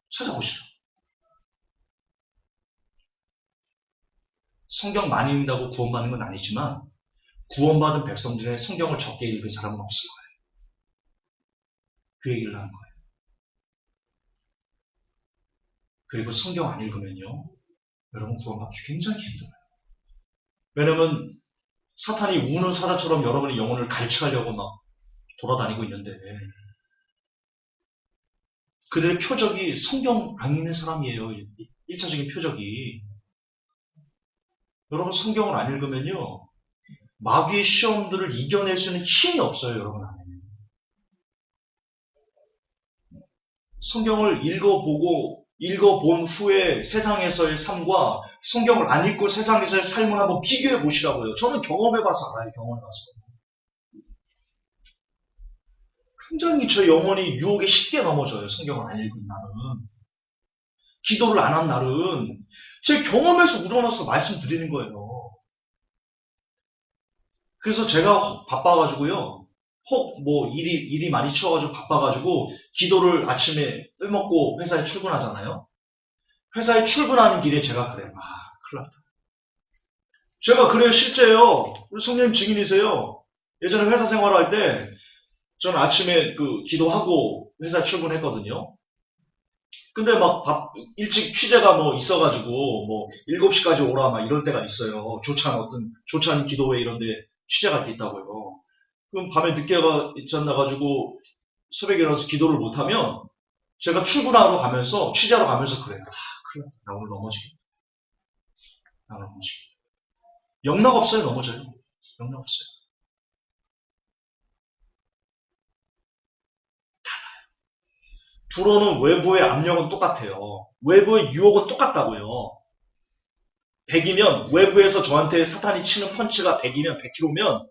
찾아보시죠. 성경 많이 읽는다고 구원받는 건 아니지만 구원받은 백성 중에 성경을 적게 읽은 사람은 없을 거예요. 그 얘기를 하는 거예요. 그리고 성경 안 읽으면요, 여러분 구원받기 굉장히 힘들어요. 왜냐면 사탄이 우는 사자처럼 여러분의 영혼을 갈취하려고 막 돌아다니고 있는데 그들의 표적이 성경 안 읽는 사람이에요. 1차적인 표적이. 여러분 성경을 안 읽으면요, 마귀의 시험들을 이겨낼 수 있는 힘이 없어요, 여러분 안에. 성경을 읽어본 후에 세상에서의 삶과 성경을 안 읽고 세상에서의 삶을 한번 비교해 보시라고요. 저는 경험해봐서 알아요, 경험해봐서. 굉장히 저 영혼이 유혹에 쉽게 넘어져요, 성경을 안 읽은 날은. 기도를 안 한 날은. 제 경험에서 우러나서 말씀드리는 거예요. 그래서 제가 바빠가지고요, 혹 일이 많이 치워가지고 바빠가지고 기도를 아침에 빼먹고 회사에 출근하잖아요. 회사에 출근하는 길에 제가 그래요. 큰일 났다. 제가 그래요, 실제요. 우리 성령님 증인이세요. 예전에 회사 생활할 때 저는 아침에 기도하고 회사에 출근했거든요. 근데 일찍 취재가 있어가지고 7시까지 오라 이럴 때가 있어요. 좋지 않은 기도회 이런데 취재가 있다고요. 그럼 밤에 늦게 있지 않나가지고 새벽에 일어나서 기도를 못하면 제가 출근하러 가면서, 취재하러 가면서 그래요. 큰일 났다. 나 오늘 넘어지겠다. 영락 없어요, 넘어져요. 영락 없어요. 달라요. 불어는 외부의 압력은 똑같아요. 외부의 유혹은 똑같다고요. 100이면 외부에서 저한테 사탄이 치는 펀치가 100이면 100kg면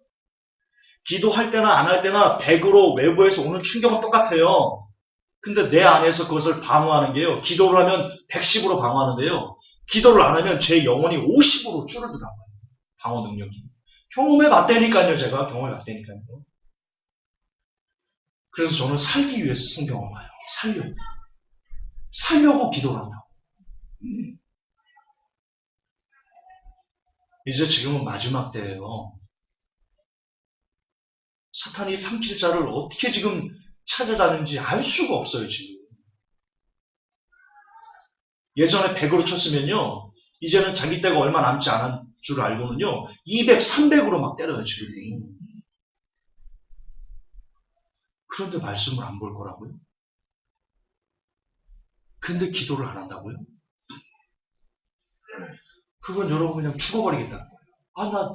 기도할 때나 안 할 때나 100으로 외부에서 오는 충격은 똑같아요. 근데 내 안에서 그것을 방어하는 게요. 기도를 하면 110으로 방어하는데요. 기도를 안 하면 제 영혼이 50으로 줄어들더라고요. 방어 능력이. 경험해 봤다니까요, 제가. 경험해 봤다니까요. 그래서 저는 살기 위해서 성경을 봐요. 살려고 기도를 한다고. 이제 지금은 마지막 때예요. 사탄이 삼킬 자를 어떻게 지금 찾아다니는지 알 수가 없어요, 지금. 예전에 100으로 쳤으면요, 이제는 자기 때가 얼마 남지 않은 줄 알고는요, 200, 300으로 막 때려요, 지금. 그런데 말씀을 안 볼 거라고요? 근데 기도를 안 한다고요? 그건 여러분 그냥 죽어버리겠다는 거예요.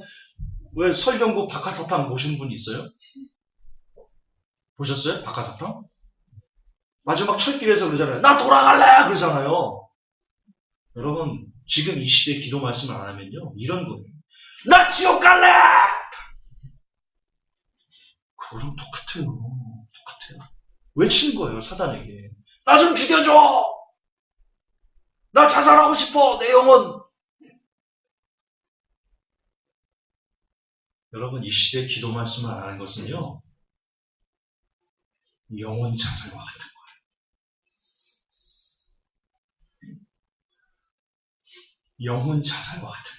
왜 설경구 박하사탕 보신 분 있어요? 보셨어요? 박하사탕? 마지막 철길에서 그러잖아요. 나 돌아갈래! 그러잖아요. 여러분, 지금 이 시대에 기도 말씀을 안 하면요, 이런 거예요. 나 지옥 갈래! 그거랑 똑같아요. 똑같아요. 외치는 거예요, 사단에게. 나 좀 죽여줘! 나 자살하고 싶어! 내 영혼! 여러분, 이 시대에 기도 말씀을 안 하는 것은요, 영혼 자살과 같은 거예요. 영혼 자살과 같은 거예요.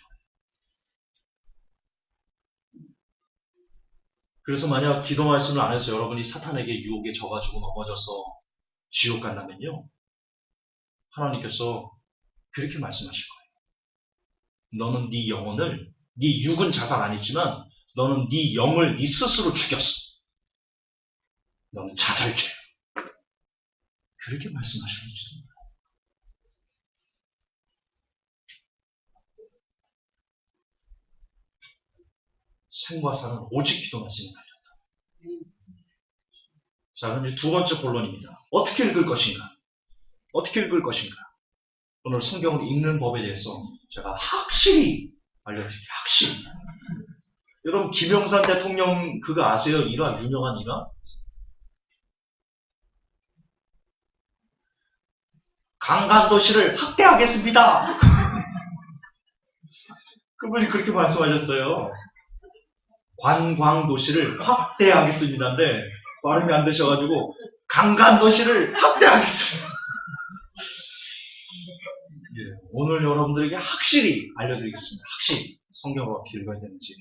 그래서 만약 기도 말씀을 안 해서 여러분이 사탄에게 유혹에 져가지고 넘어져서 지옥 간다면요, 하나님께서 그렇게 말씀하실 거예요. 너는 네 영혼을, 네 육은 자살 아니지만 너는 네 영을 네 스스로 죽였어. 너는 자살죄. 그렇게 말씀하시는 거죠. 생과 사는 오직 기도 말씀이 달렸다. 자, 그럼 이제 두 번째 본론입니다. 어떻게 읽을 것인가? 어떻게 읽을 것인가? 오늘 성경을 읽는 법에 대해서 제가 확실히 알려드릴게요. 확실히. 여러분, 김영삼 대통령 그거 아세요? 일화, 유명한 일화? 강간도시를 확대하겠습니다. 그분이 그렇게 말씀하셨어요. 관광도시를 확대하겠습니다인데 발음이 안 되셔가지고 강간도시를 확대하겠습니다. 예, 오늘 여러분들에게 확실히 알려드리겠습니다. 확실히 성경을 어떻게 읽어야 되는지.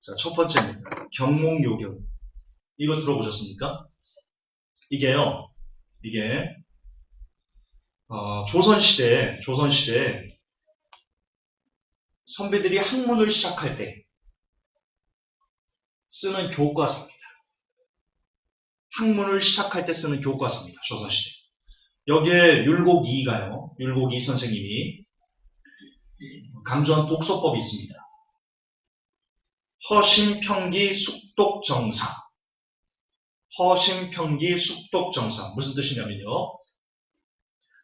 자, 첫 번째입니다. 경몽요견. 이거 들어보셨습니까? 이게요. 이게 조선시대에 선비들이 학문을 시작할 때 쓰는 교과서입니다. 학문을 시작할 때 쓰는 교과서입니다. 조선시대. 여기에 율곡이가요. 율곡이 선생님이 강조한 독서법이 있습니다. 허심평기 숙독정사. 허심평기 숙독정사. 무슨 뜻이냐면요.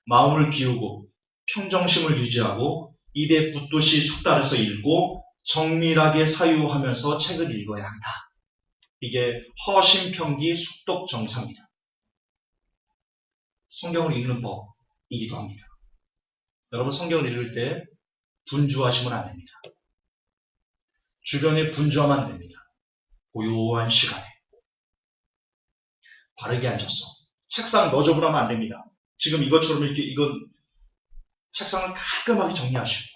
마음을 비우고 평정심을 유지하고 입에 붓듯이 숙달해서 읽고 정밀하게 사유하면서 책을 읽어야 한다. 이게 허심평기 숙독정사입니다. 성경을 읽는 법이기도 합니다. 여러분, 성경을 읽을 때 분주하시면 안 됩니다. 주변에 분주하면 안 됩니다. 고요한 시간에 바르게 앉아서 책상 너저분하면 안 됩니다. 지금 이것처럼 이렇게 이건 책상을 깔끔하게 정리하시고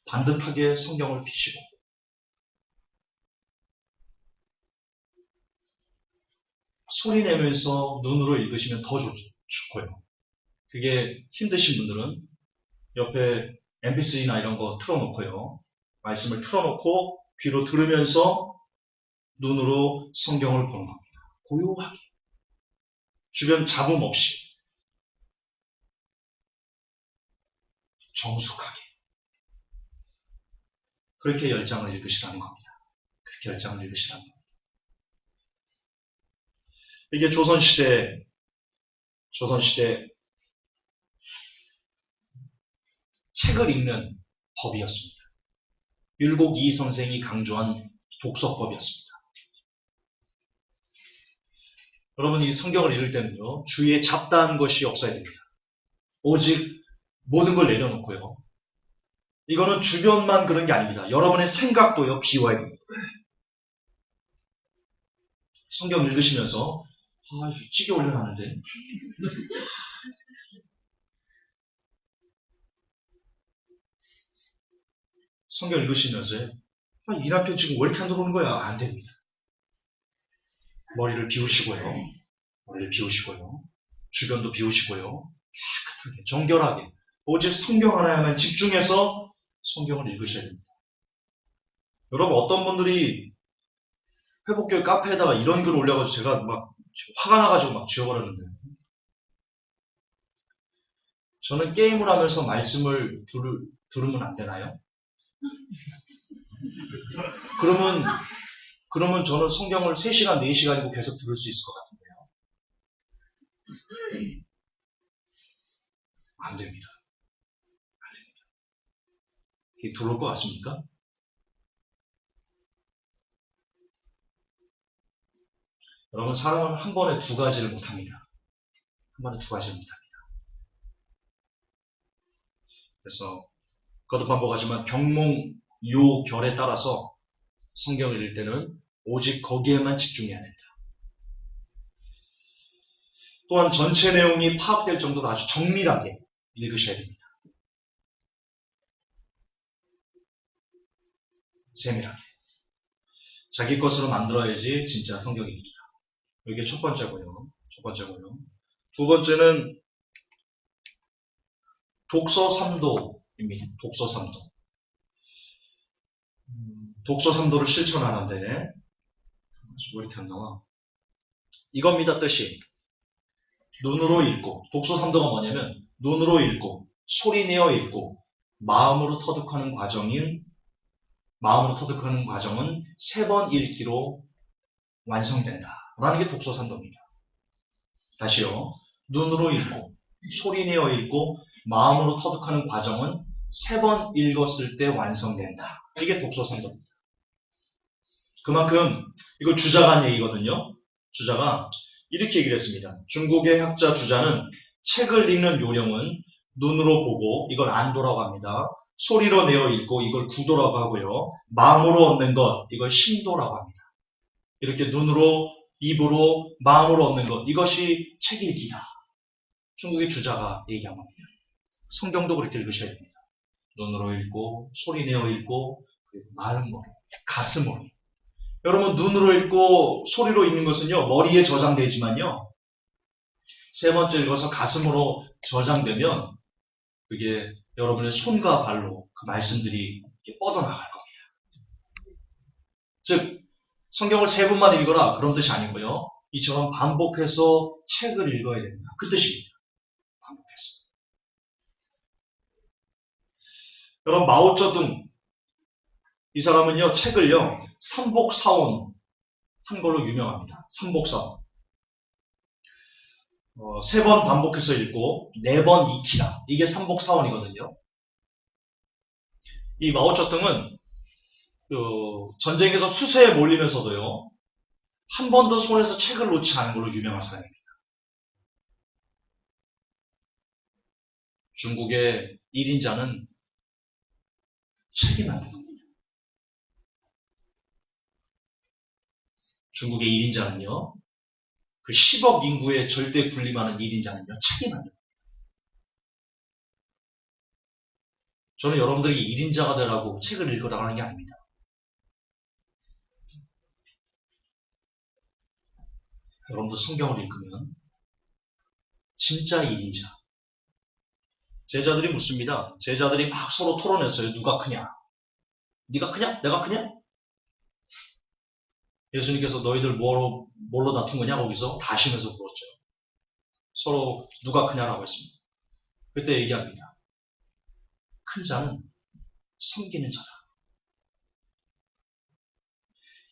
반듯하게 성경을 펴시고 소리 내면서 눈으로 읽으시면 더 좋고요. 그게 힘드신 분들은 옆에 mp3나 이런 거 틀어놓고요. 말씀을 틀어놓고 귀로 들으면서 눈으로 성경을 보는 겁니다. 고요하게. 주변 잡음 없이. 정숙하게. 그렇게 열장을 읽으시라는 겁니다. 그렇게 열장을 읽으시라는 겁니다. 이게 조선시대 책을 읽는 법이었습니다. 율곡 이 선생이 강조한 독서법이었습니다. 여러분, 이 성경을 읽을 때는요, 주위에 잡다한 것이 없어야 됩니다. 오직 모든 걸 내려놓고요. 이거는 주변만 그런 게 아닙니다. 여러분의 생각도요, 비워야 됩니다. 성경 읽으시면서 찌개 올려놨는데 성경 읽으시면서 이 남편 지금 왜 이렇게 안 들어오는 거야? 안 됩니다. 머리를 비우시고요. 주변도 비우시고요. 깨끗하게, 정결하게, 오직 성경 하나에만 집중해서 성경을 읽으셔야 됩니다. 여러분, 어떤 분들이 회복교회 카페에다가 이런 글을 올려가지고 제가 막 화가 나가지고 막 지워버렸는데, 저는 게임을 하면서 말씀을 들으면 안 되나요? 그러면 저는 성경을 3시간, 4시간이고 계속 들을 수 있을 것 같은데요. 안 됩니다. 들어올 것 같습니까? 여러분, 사람은 한 번에 두 가지를 못합니다. 한 번에 두 가지를 못합니다. 그래서 거듭 반복하지만 병몽요결에 따라서 성경을 읽을 때는 오직 거기에만 집중해야 된다. 또한 전체 내용이 파악될 정도로 아주 정밀하게 읽으셔야 됩니다. 세밀하게. 자기 것으로 만들어야지 진짜 성경 읽기다. 이게 첫 번째고요. 두 번째는 독서 3도입니다. 독서 3도. 독서 3도를 실천하는데 왜 이렇게 안 나와? 이겁니다. 뜻이. 눈으로 읽고, 독서 3도가 뭐냐면 눈으로 읽고, 소리내어 읽고, 마음으로 터득하는 과정은 3번 읽기로 완성된다. 라는 게 독서 3도입니다. 다시요. 눈으로 읽고, 소리내어 읽고, 마음으로 터득하는 과정은 3번 읽었을 때 완성된다. 이게 독서 3도입니다. 그만큼 이거 주자가 한 얘기거든요. 주자가 이렇게 얘기를 했습니다. 중국의 학자 주자는 책을 읽는 요령은 눈으로 보고 이걸 안도라고 합니다. 소리로 내어 읽고 이걸 구도라고 하고요. 마음으로 얻는 것, 이걸 심도라고 합니다. 이렇게 눈으로, 입으로, 마음으로 얻는 것, 이것이 책 읽기다. 중국의 주자가 얘기한 겁니다. 성경도 그렇게 읽으셔야 됩니다. 눈으로 읽고, 소리 내어 읽고, 마음으로, 가슴으로. 여러분, 눈으로 읽고 소리로 읽는 것은요, 머리에 저장되지만요, 세 번째 읽어서 가슴으로 저장되면 그게 여러분의 손과 발로 그 말씀들이 이렇게 뻗어나갈 겁니다. 즉, 성경을 3번만 읽어라 그런 뜻이 아니고요, 이처럼 반복해서 책을 읽어야 된다. 그 뜻입니다. 반복해서. 여러분, 마오쩌둥 이 사람은요, 책을요, 삼복사원 한 걸로 유명합니다. 삼복사원. 3번 반복해서 읽고 4번 익히라. 이게 삼복사원이거든요. 이 마오쩌둥은 전쟁에서 수세에 몰리면서도요, 한 번도 손에서 책을 놓지 않은 걸로 유명한 사람입니다. 중국의 1인자는 책이 만든 겁니다. 중국의 1인자는요, 그 10억 인구에 절대 군림하는 1인자는요, 책이 만든 겁니다. 저는 여러분들이 1인자가 되라고 책을 읽으라고 하는 게 아닙니다. 여러분도 성경을 읽으면 진짜 1인자. 제자들이 묻습니다. 제자들이 막 서로 토론했어요. 누가 크냐? 네가 크냐? 내가 크냐? 예수님께서 너희들 뭘로 다툰 거냐? 거기서 다시면서 물었죠. 서로 누가 크냐라고 했습니다. 그때 얘기합니다. 큰 자는 섬기는 자다.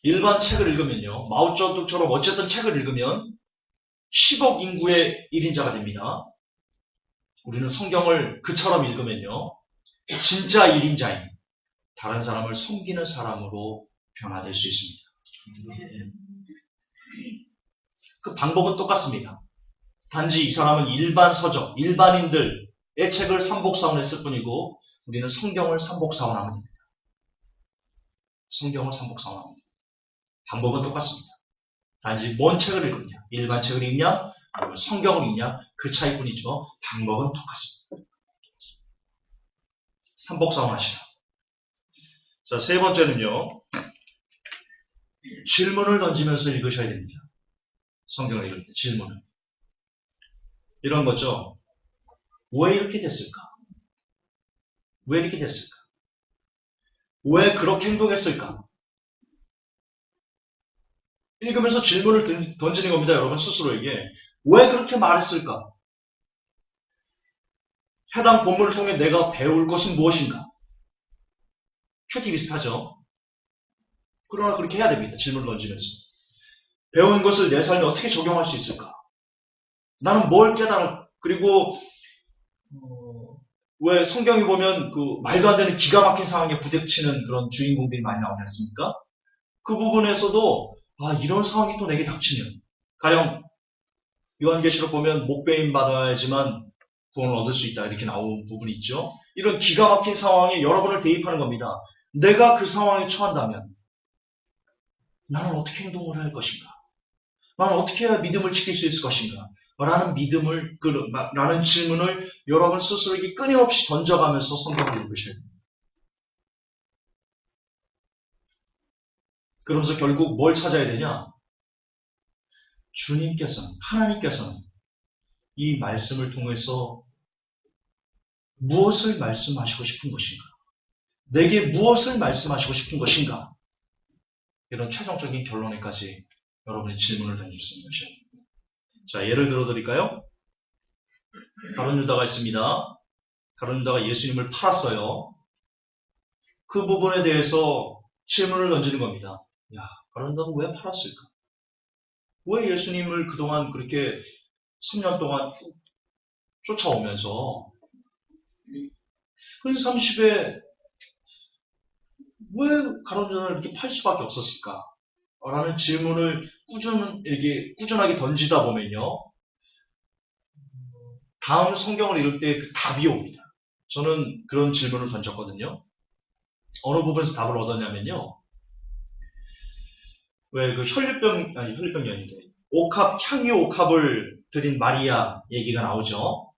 일반 책을 읽으면요, 마오쩌둥처럼 어쨌든 책을 읽으면 10억 인구의 1인자가 됩니다. 우리는 성경을 그처럼 읽으면요, 진짜 1인자인 다른 사람을 섬기는 사람으로 변화될 수 있습니다. 그 방법은 똑같습니다. 단지 이 사람은 일반 서적, 일반인들의 책을 삼복사원했을 뿐이고 우리는 성경을 삼복사원하면 됩니다. 성경을 삼복사원하면 됩니다. 방법은 똑같습니다. 단지 뭔 책을 읽느냐, 일반 책을 읽냐, 성경을 읽냐, 그 차이뿐이죠. 방법은 똑같습니다. 삼복사원하시라. 자, 세 번째는요, 질문을 던지면서 읽으셔야 됩니다. 성경을 읽을 때 질문을. 이런 거죠. 왜 이렇게 됐을까? 왜 이렇게 됐을까? 왜 그렇게 행동했을까? 읽으면서 질문을 던지는 겁니다. 여러분 스스로에게. 왜 그렇게 말했을까? 해당 본문을 통해 내가 배울 것은 무엇인가? 큐티 비슷하죠? 그러나 그렇게 해야 됩니다. 질문을 던지면서. 배운 것을 내 삶에 어떻게 적용할 수 있을까? 나는 뭘 깨달을, 그리고 왜 성경에 보면 그 말도 안 되는 기가 막힌 상황에 부딪히는 그런 주인공들이 많이 나오지 않습니까? 그 부분에서도 이런 상황이 또 내게 닥치면 가령 요한계시록 보면 목배임 받아야지만 구원을 얻을 수 있다 이렇게 나온 부분이 있죠. 이런 기가 막힌 상황에 여러분을 대입하는 겁니다. 내가 그 상황에 처한다면 나는 어떻게 행동을 할 것인가? 나는 어떻게 해야 믿음을 지킬 수 있을 것인가? 라는 질문을 여러분 스스로에게 끊임없이 던져가면서 성경을 읽으셔야 됩니다. 그러면서 결국 뭘 찾아야 되냐? 하나님께서는 이 말씀을 통해서 무엇을 말씀하시고 싶은 것인가? 내게 무엇을 말씀하시고 싶은 것인가? 이런 최종적인 결론에까지 여러분이 질문을 던질 수 있는 것이죠. 자, 예를 들어 드릴까요? 가룟 유다가 있습니다. 가룟 유다가 예수님을 팔았어요. 그 부분에 대해서 질문을 던지는 겁니다. 가룟 유다가 왜 팔았을까? 왜 예수님을 그동안 그렇게 3년 동안 쫓아오면서 흔 30에 왜 가룟 유다를 이렇게 팔 수밖에 없었을까? 라는 질문을 꾸준하게 던지다 보면요. 다음 성경을 읽을 때 그 답이 옵니다. 저는 그런 질문을 던졌거든요. 어느 부분에서 답을 얻었냐면요. 왜 그 혈류병이 아닌데 향유 옥합을 드린 마리아 얘기가 나오죠.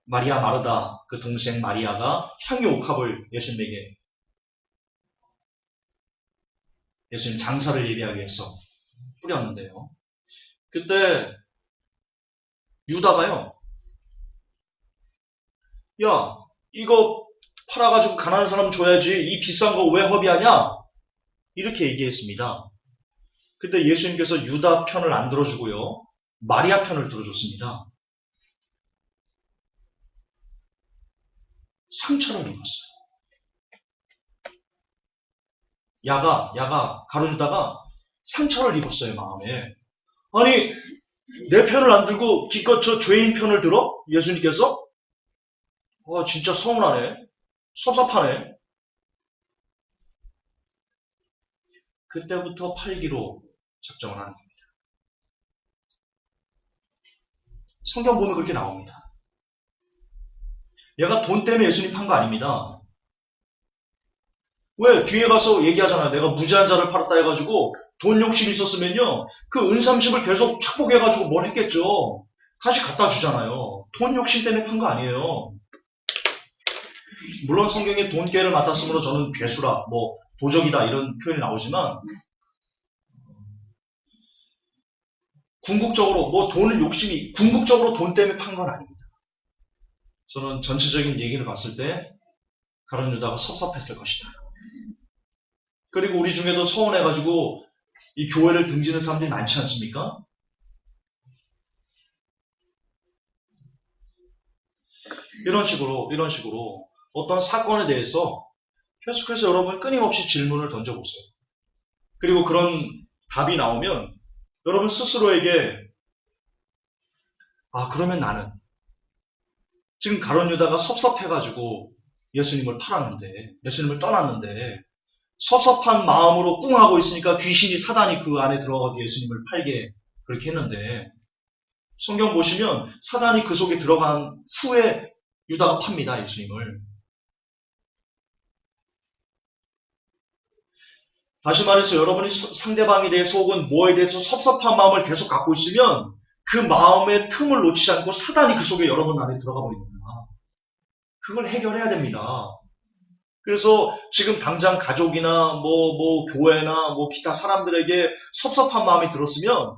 마리아 마르다 그 동생 마리아가 향유 옥합을 예수님 장사를 예비하기 위해서 뿌렸는데요. 그때 유다가요. 야, 이거 팔아가지고 가난한 사람 줘야지. 이 비싼 거 왜 허비하냐? 이렇게 얘기했습니다. 근데 예수님께서 유다 편을 안 들어주고요. 마리아 편을 들어줬습니다. 상처를 입었어요. 가룟 유다가 상처를 입었어요, 마음에. 아니, 내 편을 안 들고 기껏 저 죄인 편을 들어? 예수님께서? 진짜 서운하네. 섭섭하네. 그때부터 팔기로 작정을 하는 겁니다. 성경 보면 그렇게 나옵니다. 얘가 돈 때문에 예수님 판 거 아닙니다. 왜? 뒤에 가서 얘기하잖아요. 내가 무지한 자를 팔았다 해가지고 돈 욕심이 있었으면요. 그 은삼십을 계속 착복해가지고 뭘 했겠죠. 다시 갖다 주잖아요. 돈 욕심 때문에 판 거 아니에요. 물론 성경에 돈깨를 맡았으므로 저는 괴수라, 도적이다 이런 표현이 나오지만 궁극적으로 궁극적으로 돈 때문에 판 건 아닙니다. 저는 전체적인 얘기를 봤을 때 가룟 유다가 섭섭했을 것이다. 그리고 우리 중에도 서운해가지고 이 교회를 등지는 사람들이 많지 않습니까? 이런 식으로 어떤 사건에 대해서 계속해서 여러분 끊임없이 질문을 던져보세요. 그리고 그런 답이 나오면 여러분 스스로에게 그러면 나는 지금 가룟 유다가 섭섭해가지고 예수님을 떠났는데 섭섭한 마음으로 꿍하고 있으니까 사단이 그 안에 들어가서 예수님을 팔게 그렇게 했는데 성경 보시면 사단이 그 속에 들어간 후에 유다가 팝니다, 예수님을. 다시 말해서 여러분이 상대방에 대해서 혹은 뭐에 대해서 섭섭한 마음을 계속 갖고 있으면 그 마음의 틈을 놓치지 않고 사단이 그 속에 여러분 안에 들어가 버립니다. 그걸 해결해야 됩니다. 그래서 지금 당장 가족이나 교회나 기타 사람들에게 섭섭한 마음이 들었으면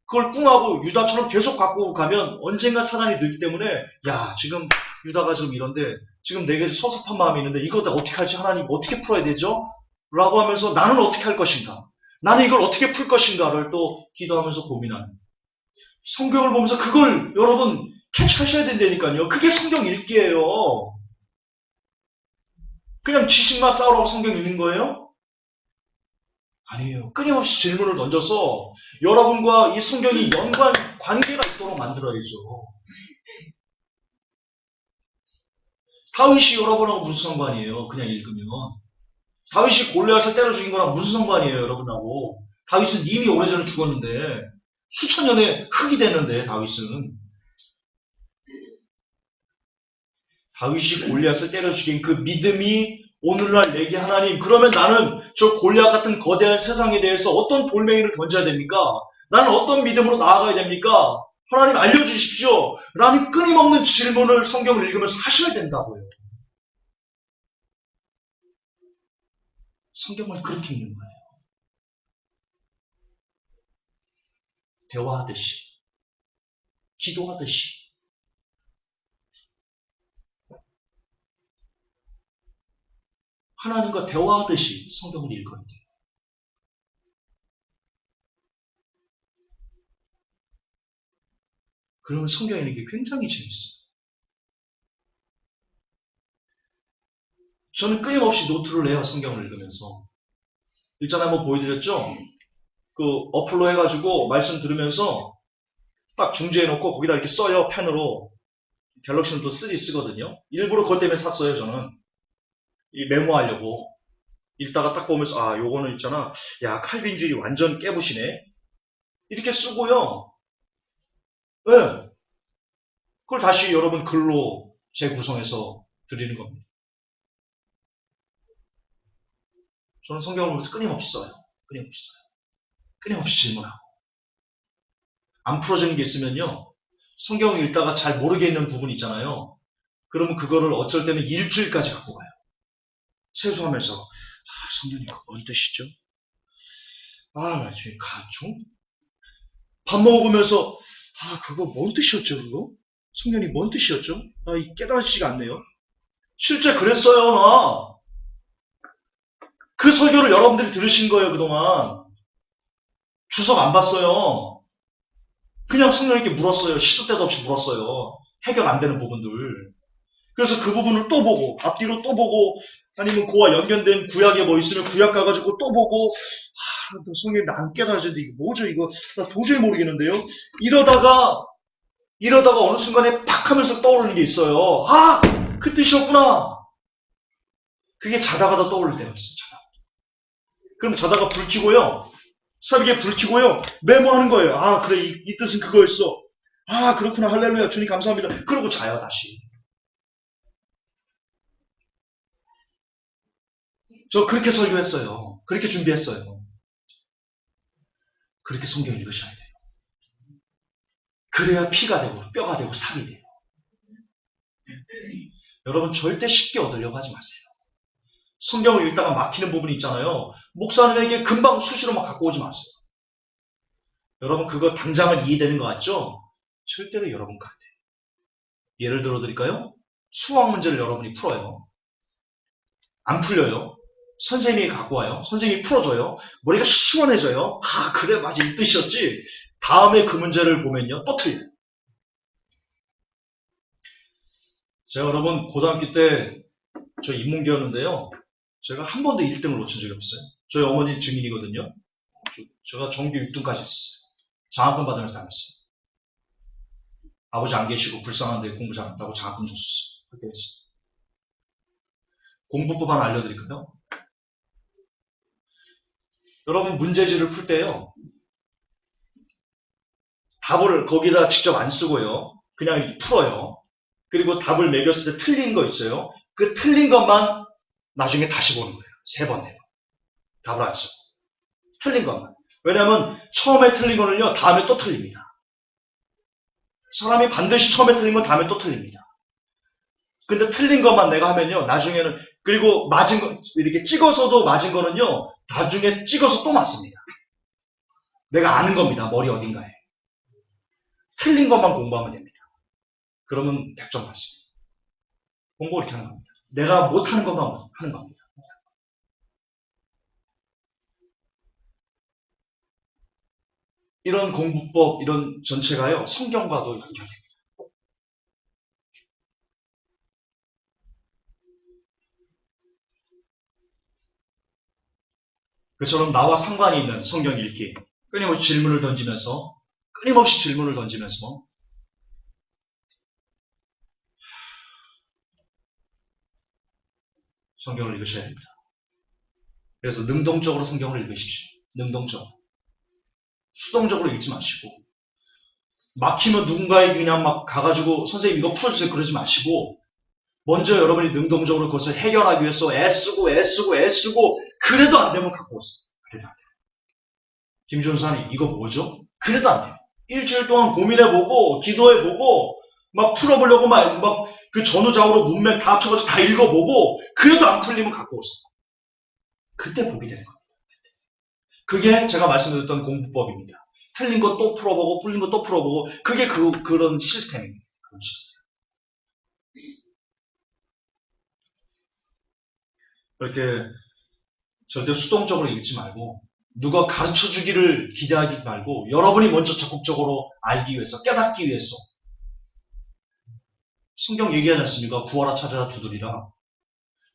그걸 꿍하고 유다처럼 계속 갖고 가면 언젠가 사단이 늘기 때문에 지금 유다가 지금 이런데 지금 내게 섭섭한 마음이 있는데 이거 어떻게 할지 하나님 어떻게 풀어야 되죠? 라고 하면서 나는 어떻게 할 것인가? 나는 이걸 어떻게 풀 것인가를 또 기도하면서 고민하는. 성경을 보면서 그걸 여러분 캐치하셔야 된다니까요. 그게 성경 읽기예요. 그냥 지식만 쌓으라고 성경 읽는 거예요? 아니에요. 끊임없이 질문을 던져서 여러분과 이 성경이 관계가 있도록 만들어야죠. 다윗이 여러분하고 무슨 상관이에요? 그냥 읽으면. 다윗이 골리앗을 때려 죽인 거랑 무슨 상관이에요, 여러분하고. 다윗은 이미 오래전에 죽었는데, 수천 년에 흙이 됐는데, 다윗은. 다윗이 골리앗을 때려 죽인 그 믿음이 오늘날 내게 하나님, 그러면 나는 저 골리앗 같은 거대한 세상에 대해서 어떤 돌멩이를 던져야 됩니까? 나는 어떤 믿음으로 나아가야 됩니까? 하나님 알려주십시오. 라는 끊임없는 질문을 성경을 읽으면서 하셔야 된다고요. 성경을 그렇게 읽는 거예요. 대화하듯이, 기도하듯이. 하나님과 대화하듯이 성경을 읽어야 돼요. 그러면 성경 읽는 게 굉장히 재밌어요. 저는 끊임없이 노트를 해요, 성경을 읽으면서. 일전에 한번 보여드렸죠? 그 어플로 해가지고 말씀 들으면서 딱 중지해 놓고 거기다 이렇게 써요, 펜으로. 갤럭시는 또 3 쓰거든요. 일부러 그것 때문에 샀어요, 저는. 이 메모하려고. 읽다가 딱 보면서, 아, 요거는 있잖아. 야, 칼빈주의 완전 깨부시네. 이렇게 쓰고요. 네. 그걸 다시 여러분 글로 재구성해서 드리는 겁니다. 저는 성경을 보면서 끊임없이 써요. 끊임없이 써요. 끊임없이 질문하고. 안 풀어지는 게 있으면요. 성경을 읽다가 잘 모르겠는 부분 있잖아요. 그러면 그거를 어쩔 때는 일주일까지 갖고 가요. 세수하면서, 성경이 뭔 뜻이죠? 나중에 가총? 밥 먹으면서, 그거 뭔 뜻이었죠, 그거? 성경이 뭔 뜻이었죠? 깨달아지지가 않네요. 실제 그랬어요, 나. 그 설교를 여러분들이 들으신 거예요, 그동안. 주석 안 봤어요. 그냥 성령님께 물었어요. 시도 때도 없이 물었어요. 해결 안 되는 부분들. 그래서 그 부분을 또 보고, 앞뒤로 또 보고, 아니면 그와 연결된 구약에 뭐 있으면 구약 가가지고 또 보고, 성령님 나 안 깨달아지는데 이거 뭐죠, 이거? 나 도저히 모르겠는데요? 이러다가 어느 순간에 팍 하면서 떠오르는 게 있어요. 그 뜻이었구나. 그게 자다가도 떠오를 때가 있어요, 자다가. 그럼 자다가 불 켜고요. 새벽에 불 켜고요. 메모하는 거예요. 그래, 이 뜻은 그거였어. 그렇구나. 할렐루야. 주님 감사합니다. 그러고 자요, 다시. 저 그렇게 설교했어요. 그렇게 준비했어요. 그렇게 성경 읽으셔야 돼요. 그래야 피가 되고 뼈가 되고 살이 돼요. 여러분 절대 쉽게 얻으려고 하지 마세요. 성경을 읽다가 막히는 부분이 있잖아요. 목사님에게 금방 수시로 막 갖고 오지 마세요. 여러분 그거 당장은 이해되는 것 같죠? 절대로 여러분과 안 돼요. 예를 들어 드릴까요? 수학 문제를 여러분이 풀어요. 안 풀려요. 선생님이 갖고 와요. 선생님이 풀어줘요. 머리가 시원해져요. 그래 맞아 이 뜻이었지. 다음에 그 문제를 보면요. 또 틀려요. 제가 여러분 고등학교 때 저 인문계였는데요. 제가 한 번도 1등을 놓친 적이 없어요. 저희 어머니 증인이거든요. 제가 전교 6등까지 했었어요. 장학금 받으면서 다녔어요. 아버지 안 계시고 불쌍한데 공부 잘한다고 장학금 줬었어요. 학교에서. 공부법 하나 알려드릴까요? 여러분 문제지를 풀 때요. 답을 거기다 직접 안 쓰고요. 그냥 이렇게 풀어요. 그리고 답을 매겼을 때 틀린 거 있어요. 그 틀린 것만 나중에 다시 보는 거예요. 3번, 4번. 답을 안 쓰고. 틀린 것만. 왜냐하면 처음에 틀린 거는요. 다음에 또 틀립니다. 사람이 반드시 처음에 틀린 건 다음에 또 틀립니다. 근데 틀린 것만 내가 하면요. 나중에는 그리고 맞은 거 이렇게 찍어서도 맞은 거는요. 나중에 찍어서 또 맞습니다. 내가 아는 겁니다. 머리 어딘가에. 틀린 것만 공부하면 됩니다. 그러면 100점 받습니다. 공부 이렇게 하는 겁니다. 내가 못하는 것만 하는 겁니다. 이런 공부법, 이런 전체가요. 성경과도 연결됩니다. 그처럼 나와 상관이 있는 성경 읽기. 끊임없이 질문을 던지면서 성경을 읽으셔야 됩니다. 그래서 능동적으로 성경을 읽으십시오. 능동적으로. 수동적으로 읽지 마시고, 막히면 누군가에게 그냥 막 가가지고 선생님 이거 풀어주세요 그러지 마시고, 먼저 여러분이 능동적으로 그것을 해결하기 위해서 애쓰고 그래도 안 되면 갖고 오세요. 그래도 안 돼요. 김준사님 이거 뭐죠? 그래도 안 돼요. 일주일 동안 고민해보고 기도해보고 막 풀어보려고 막 그 전후좌우로 문맥 다 합쳐가지고 다 읽어보고 그래도 안 풀리면 갖고 오세요. 그때 복이 되는 겁니다. 그게 제가 말씀드렸던 공부법입니다. 틀린 거 또 풀어보고 풀린 거 또 풀어보고 그게 그런 시스템입니다. 그런 시스템. 그렇게 절대 수동적으로 읽지 말고 누가 가르쳐주기를 기대하지 말고 여러분이 먼저 적극적으로 알기 위해서 깨닫기 위해서 성경 얘기하지 않습니까? 구하라 찾아라 두드리라.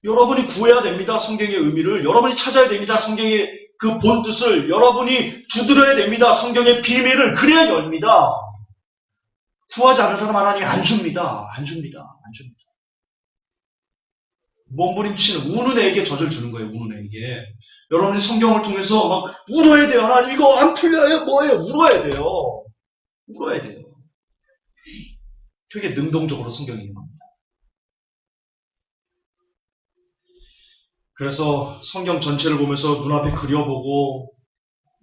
여러분이 구해야 됩니다. 성경의 의미를 여러분이 찾아야 됩니다. 성경의 그 본뜻을 여러분이 두드려야 됩니다. 성경의 비밀을 그래야 열립니다. 구하지 않은 사람 하나님이 안 줍니다. 안 줍니다. 몸부림치는 우는 애에게 젖을 주는 거예요. 우는 애에게. 여러분이 성경을 통해서 막 울어야 돼요. 하나님 이거 안 풀려요. 뭐예요? 울어야 돼요. 울어야 돼요. 그게 능동적으로 성경이 있는 겁니다. 그래서 성경 전체를 보면서 눈앞에 그려보고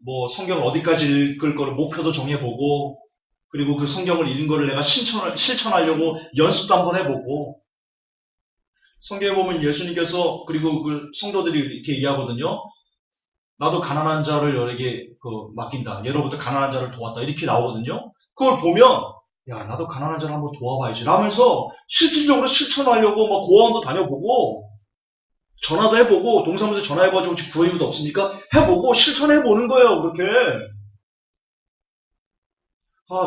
뭐 성경을 어디까지 읽을 거를 목표도 정해보고 그리고 그 성경을 읽은 거를 내가 실천하려고 연습도 한번 해보고 성경에 보면 예수님께서 그리고 그 성도들이 이렇게 이해하거든요. 나도 가난한 자를 여러에게 맡긴다. 예로부터 가난한 자를 도왔다. 이렇게 나오거든요. 그걸 보면 야 나도 가난한 자를 한번 도와봐야지 라면서 실질적으로 실천하려고 막 고아원도 다녀보고 전화도 해보고 동사무소에 전화해가지고 지금 구해이도 없으니까 해보고 실천해보는 거예요. 그렇게.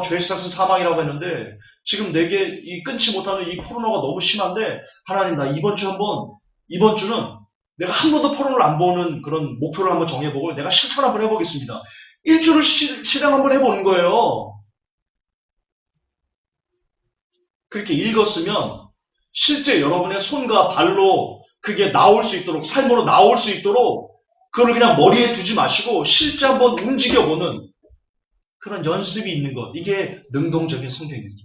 죄짓은 사망이라고 했는데 지금 내게 이 끊지 못하는 이 포르노가 너무 심한데 하나님 나 이번 주는 내가 한 번도 포르노를 안 보는 그런 목표를 한번 정해보고 내가 실천 한번 해보겠습니다. 일주를 실행 한번 해보는 거예요. 그렇게 읽었으면 실제 여러분의 손과 발로 그게 나올 수 있도록 삶으로 나올 수 있도록 그걸 그냥 머리에 두지 마시고 실제 한번 움직여보는 그런 연습이 있는 것. 이게 능동적인 성경입니다.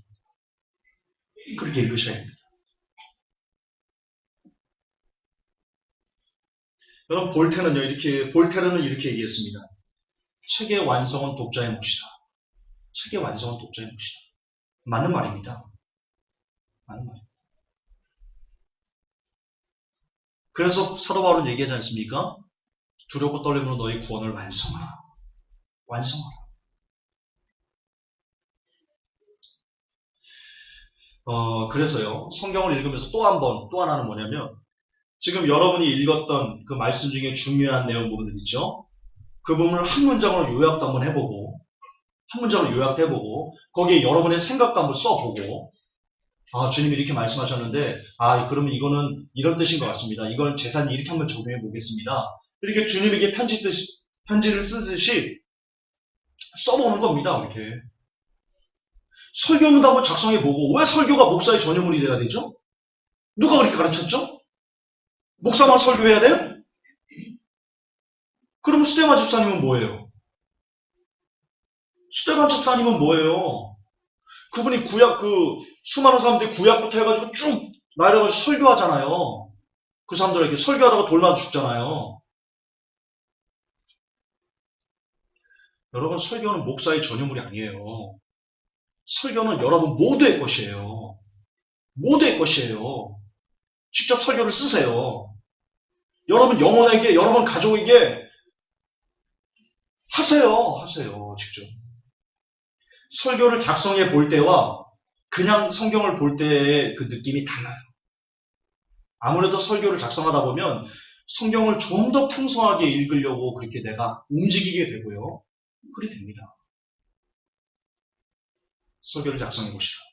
그렇게 읽으셔야 됩니다. 여러분 볼테르는 이렇게 얘기했습니다. 책의 완성은 독자의 몫이다. 책의 완성은 독자의 몫이다. 맞는 말입니다. 맞는 말입니다. 그래서 사도 바울은 얘기하지 않습니까? 두렵고 떨림으로 너희 구원을 완성하라. 완성하라. 그래서요, 성경을 읽으면서 또 하나는 뭐냐면, 지금 여러분이 읽었던 그 말씀 중에 중요한 내용 부분들 있죠? 그 부분을 한 문장으로 요약도 한번 해보고, 거기에 여러분의 생각도 한번 써보고, 주님이 이렇게 말씀하셨는데, 그러면 이거는 이런 뜻인 것 같습니다. 이건 재산이 이렇게 한번 적용해 보겠습니다. 이렇게 주님에게 편지를 쓰듯이 써보는 겁니다. 이렇게. 설교문답을 작성해보고, 왜 설교가 목사의 전유물이 돼야 되죠? 누가 그렇게 가르쳤죠? 목사만 설교해야 돼요? 그럼 스테반 집사님은 뭐예요? 그분이 수많은 사람들이 구약부터 해가지고 쭉 나열해가지고 설교하잖아요. 그 사람들에게 설교하다가 돌 맞아 죽잖아요. 여러분, 설교는 목사의 전유물이 아니에요. 설교는 여러분 모두의 것이에요. 직접 설교를 쓰세요. 여러분 영혼에게, 여러분 가족에게 하세요. 직접. 설교를 작성해 볼 때와 그냥 성경을 볼 때의 그 느낌이 달라요. 아무래도 설교를 작성하다 보면 성경을 좀 더 풍성하게 읽으려고 그렇게 내가 움직이게 되고요. 그리 됩니다. 설교를 작성해 보시라.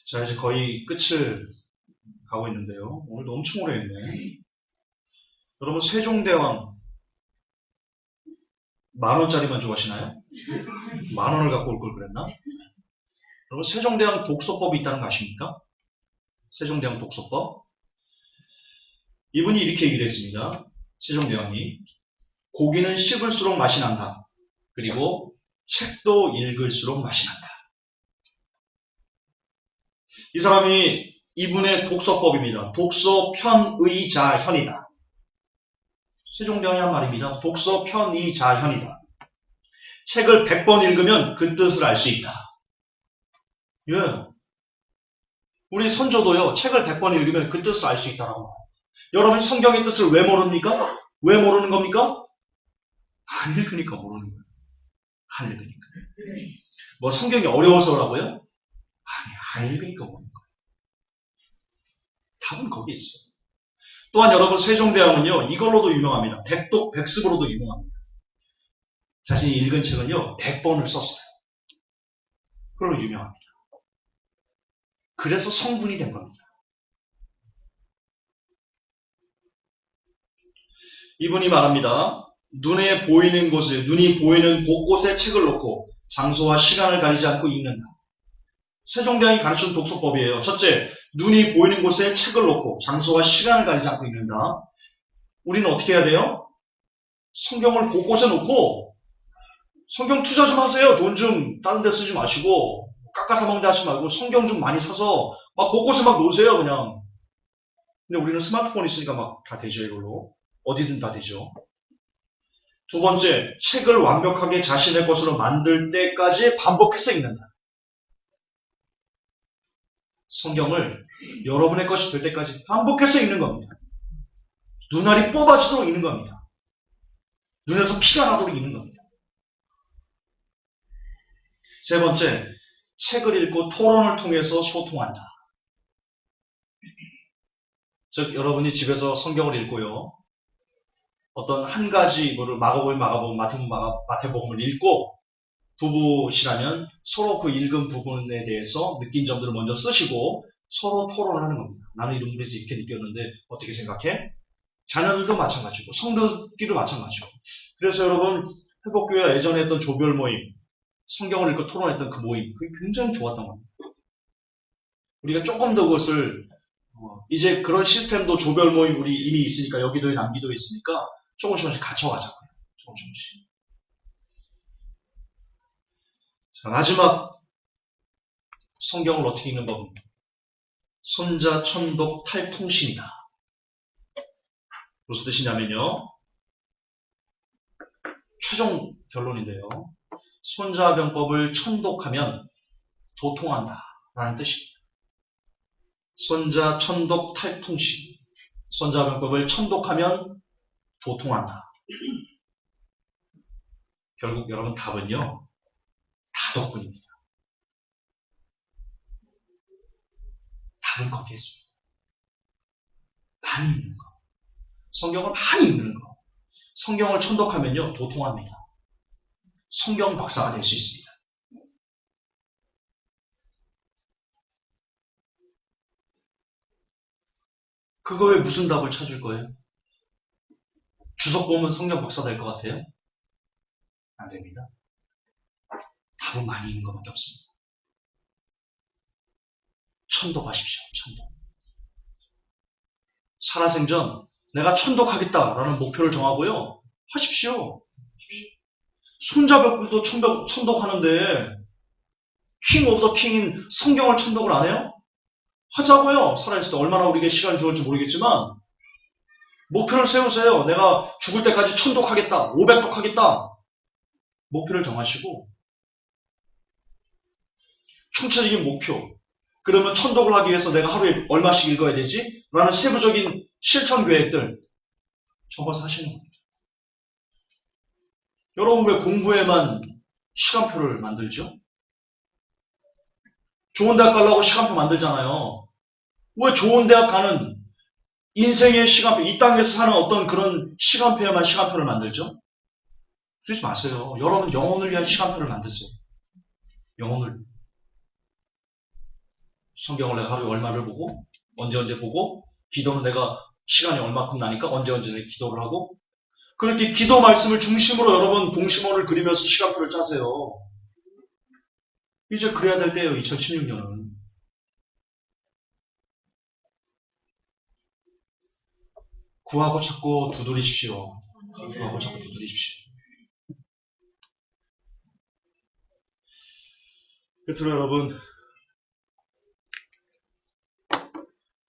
자, 이제 거의 끝을 가고 있는데요. 오늘도 엄청 오래 했네. 여러분, 세종대왕 10,000원짜리만 좋아하시나요? 10,000원을 갖고 올 걸 그랬나? 여러분, 세종대왕 독서법이 있다는 거 아십니까? 세종대왕 독서법. 이분이 이렇게 얘기를 했습니다. 세종대왕이. 고기는 씹을수록 맛이 난다. 그리고 책도 읽을수록 맛이 난다. 이 사람이 이분의 독서법입니다. 독서편의자현이다. 세종대왕이 한 말입니다. 독서편의자현이다. 책을 100번 읽으면 그 뜻을 알 수 있다. 예. 우리 선조도요, 책을 100번 읽으면 그 뜻을 알 수 있다라고 말합니다. 여러분, 성경의 뜻을 왜 모릅니까? 왜 모르는 겁니까? 안 읽으니까 모르는 거예요. 안 읽으니까. 뭐 성경이 어려워서라고요? 아니, 안 읽으니까 모르는 거예요. 답은 거기 있어요. 또한 여러분, 세종대왕은요, 이걸로도 유명합니다. 백독 백습으로도 유명합니다. 자신이 읽은 책은요, 100번을 썼어요. 그걸로 유명합니다. 그래서 성군이 된 겁니다. 이분이 말합니다. 눈이 보이는 곳곳에 책을 놓고 장소와 시간을 가리지 않고 읽는다. 세종대왕이 가르치는 독서법이에요. 첫째, 눈이 보이는 곳에 책을 놓고 장소와 시간을 가리지 않고 읽는다. 우리는 어떻게 해야 돼요? 성경을 곳곳에 놓고 성경 투자 좀 하세요. 돈 좀 다른 데 쓰지 마시고 깎아서 먹는다 하지 말고 성경 좀 많이 사서 막 곳곳에 막 놓으세요. 그냥. 근데 우리는 스마트폰 있으니까 막 다 되죠. 이걸로. 어디든 다 되죠. 두 번째, 책을 완벽하게 자신의 것으로 만들 때까지 반복해서 읽는다. 성경을 여러분의 것이 될 때까지 반복해서 읽는 겁니다. 눈알이 뽑아지도록 읽는 겁니다. 눈에서 피가 나도록 읽는 겁니다. 세 번째, 책을 읽고 토론을 통해서 소통한다. 즉, 여러분이 집에서 성경을 읽고요. 어떤 한 가지 마가복음, 마태복음을 읽고 부부시라면 서로 그 읽은 부분에 대해서 느낀 점들을 먼저 쓰시고 서로 토론을 하는 겁니다. 나는 이런 부분에서 이렇게 느꼈는데 어떻게 생각해? 자녀들도 마찬가지고 성도끼리도 마찬가지고. 그래서 여러분, 회복교회가 예전에 했던 조별 모임, 성경을 읽고 토론했던 그 모임, 그게 굉장히 좋았던 겁니다. 우리가 조금 더 그것을 이제 그런 시스템도 조별 모임 우리 이미 있으니까 여기도에 남기도에 있으니까 조금씩 갖춰가자고요. 조금씩. 자, 마지막 성경을 어떻게 읽는 법입니다. 손자천독 탈통신이다. 무슨 뜻이냐면요. 최종 결론인데요. 손자병법을 천독하면 도통한다 라는 뜻입니다. 손자천독 탈통신. 손자병법을 천독하면 도통한다. 결국 여러분 답은요. 다덕분입니다. 답은 거기에 있습니다. 많이 읽는 거. 성경을 많이 읽는 거. 성경을 천독하면요. 도통합니다. 성경 박사가 될 수 있습니다. 그거에 무슨 답을 찾을 거예요? 주석 보면 성경 박사 될 것 같아요? 안 됩니다. 답은 많이 읽는 것밖에 없습니다. 천독하십시오. 천독. 살아생전 내가 천독하겠다라는 목표를 정하고요. 하십시오. 손자병법도 천독하는데 킹 오브 더 킹인 성경을 천독을 안 해요? 하자고요. 살아있을 때 얼마나 우리에게 시간이 좋을지 모르겠지만 목표를 세우세요. 내가 죽을 때까지 천독하겠다. 500독 하겠다. 목표를 정하시고 총체적인 목표. 그러면 천독을 하기 위해서 내가 하루에 얼마씩 읽어야 되지? 라는 세부적인 실천 계획들 적어서 하시는 겁니다. 여러분 왜 공부에만 시간표를 만들죠? 좋은 대학 가려고 시간표 만들잖아요. 왜 좋은 대학 가는 인생의 시간표, 이 땅에서 사는 어떤 그런 시간표에만 시간표를 만들죠? 그러지 마세요. 여러분 영혼을 위한 시간표를 만드세요. 영혼을. 성경을 내가 하루에 얼마를 보고 언제 보고 기도는 내가 시간이 얼마큼 나니까 언제 기도를 하고 그렇게 기도 말씀을 중심으로 여러분 동심원을 그리면서 시간표를 짜세요. 이제 그래야 될 때예요. 2016년은. 구하고 찾고 두드리십시오. 구하고 찾고 두드리십시오. 그렇죠, 여러분.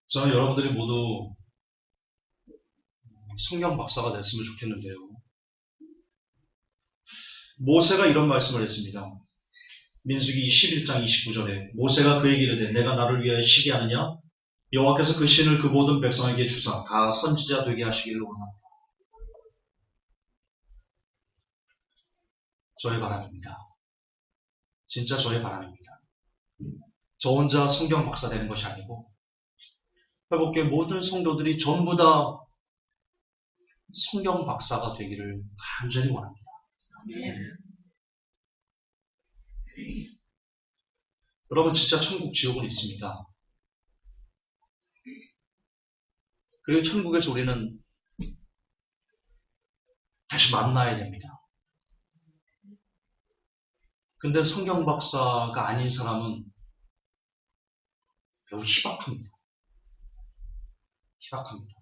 저는 여러분들이 모두 성경 박사가 됐으면 좋겠는데요. 모세가 이런 말씀을 했습니다. 민수기 11장 29절에 모세가 그에게 이르되 내가 나를 위하여 시기하느냐? 여호와께서 그 신을 그 모든 백성에게 주사 다 선지자 되게 하시기를 원합니다. 저의 바람입니다. 진짜 저의 바람입니다. 저 혼자 성경 박사 되는 것이 아니고 회복교회 모든 성도들이 전부 다 성경 박사가 되기를 간절히 원합니다. 여러분, 진짜 천국 지옥은 있습니다. 그리고 천국에서 우리는 다시 만나야 됩니다. 근데 성경 박사가 아닌 사람은 매우 희박합니다. 희박합니다.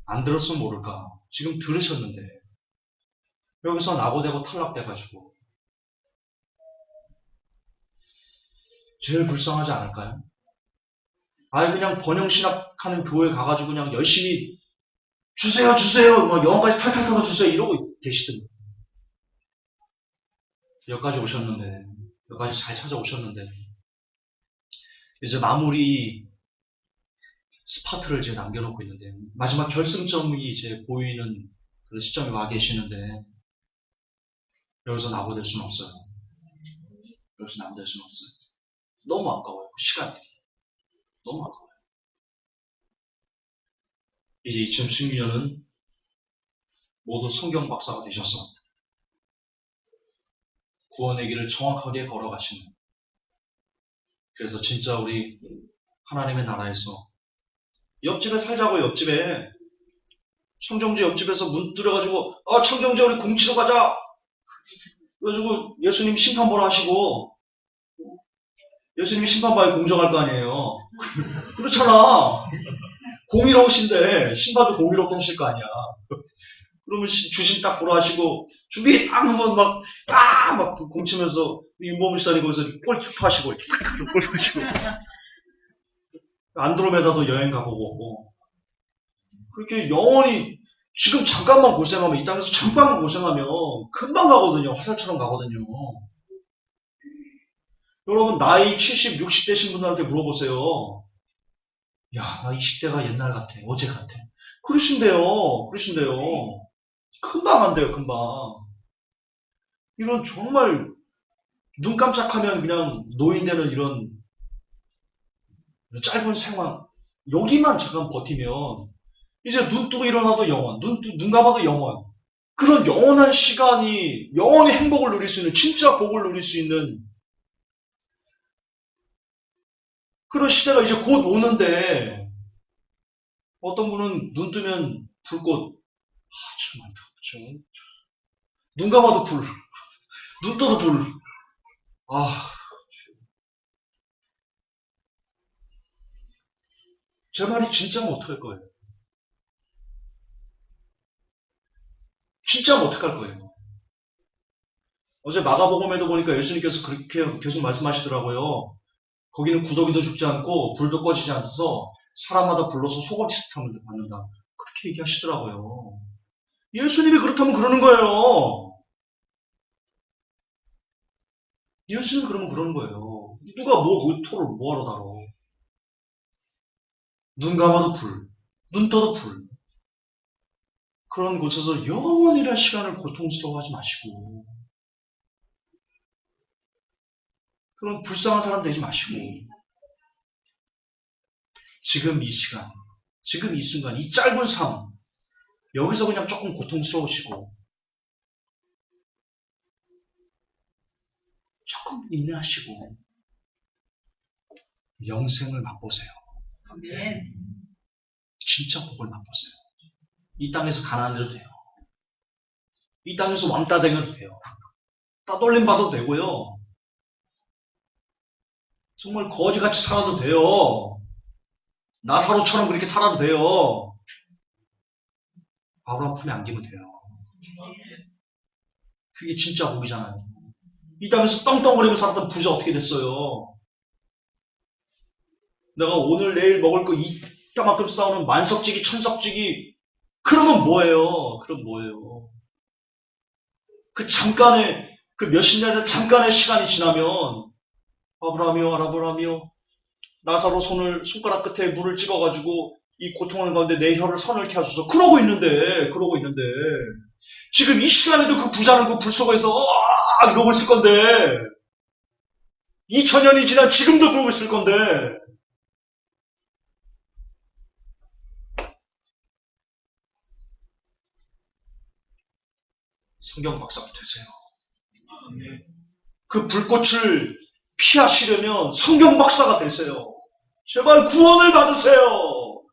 안 들었으면 모를까. 지금 들으셨는데 여기서 낙오되고 탈락돼가지고 제일 불쌍하지 않을까요? 아예 그냥 번영신학하는 교회 가가지고 그냥 열심히 주세요 뭐 영어까지 탈탈 털어주세요 이러고 계시던데 여기까지 오셨는데 여기까지 잘 찾아오셨는데 이제 마무리 스파트를 이제 남겨놓고 있는데 마지막 결승점이 이제 보이는 그런 시점에 와 계시는데 여기서 낙오될 수는 없어요. 여기서 낙오될 수는 없어요. 너무 아까워요. 그 시간들이 너무 아까워요. 이제 2016년은 모두 성경 박사가 되셔서 구원의 길을 정확하게 걸어가시는, 그래서 진짜 우리 하나님의 나라에서 옆집에 살자고. 옆집에 청정지 옆집에서 문 뚫어가지고 청정지 우리 공치러 가자 그래가지고 예수님 심판 보러 하시고 예수님이 심판 봐야 공정할 거 아니에요. 그렇잖아. 공의로우신데 신봐도 공의롭게 하실 거 아니야. 그러면 주신 딱 보러 하시고 준비 딱 하면 막 공치면서 윤보물사님 거기서 골키퍼 하시고 골 하시고 안드로메다도 여행 가보고 그렇게 영원히 지금 잠깐만 고생하면 이 땅에서 잠깐만 고생하면 금방 가거든요. 화살처럼 가거든요. 여러분 나이 70, 60 되신 분들한테 물어보세요. 야, 나 20대가 옛날 같아. 어제 같아. 그러신대요. 금방 안 돼요. 금방. 이런 정말 눈 깜짝하면 그냥 노인 되는 이런 짧은 생활 여기만 잠깐 버티면 이제 눈 뜨고 일어나도 영원, 눈 감아도 영원. 그런 영원한 시간이 영원히 행복을 누릴 수 있는, 진짜 복을 누릴 수 있는 그런 시대가 이제 곧 오는데 어떤 분은 눈 뜨면 불꽃 참 많다. 그렇죠? 눈 감아도 불, 눈 떠도 불. 제 말이 진짜면 어떡할 거예요? 진짜면 어떡할 거예요? 어제 마가복음에도 보니까 예수님께서 그렇게 계속 말씀하시더라고요. 거기는 구더기도 죽지 않고 불도 꺼지지 않아서 사람마다 불러서 소금 시스템을 받는다. 그렇게 얘기하시더라고요. 예수님이 그렇다면 그러는 거예요. 예수님이 그러면 그러는 거예요. 누가 토를 뭐하러 다뤄. 눈 감아도 불, 눈 떠도 불. 그런 곳에서 영원이란 시간을 고통스러워하지 마시고 그런 불쌍한 사람 되지 마시고 지금 이 시간, 지금 이 순간, 이 짧은 삶 여기서 그냥 조금 고통스러우시고 조금 인내하시고 영생을 맛보세요. 진짜 복을 맛보세요. 이 땅에서 가난해도 돼요. 이 땅에서 왕따 되어도 돼요. 따돌림 받아도 되고요. 정말 거지같이 살아도 돼요. 나사로처럼 그렇게 살아도 돼요. 아브라함 품에 안기면 돼요. 그게 진짜 복이잖아요. 이 땅에서 떵떵거리며 살았던 부자 어떻게 됐어요? 내가 오늘 내일 먹을 거 이따만큼 싸우는 만석지기 천석지기 그러면 뭐예요? 그럼 뭐예요? 그 잠깐의 그 몇십 년의 잠깐의 시간이 지나면 아브라함이요 나사로 손가락 끝에 물을 찍어가지고 이 고통하는 가운데 내 혀를 서늘케 하소서 그러고 있는데 지금 이 시간에도 그 부자는 그 불 속에서 이러고 있을 건데 2000년이 지난 지금도 그러고 있을 건데 성경 박사가 되세요. 그 불꽃을 피하시려면 성경 박사가 되세요. 제발 구원을 받으세요.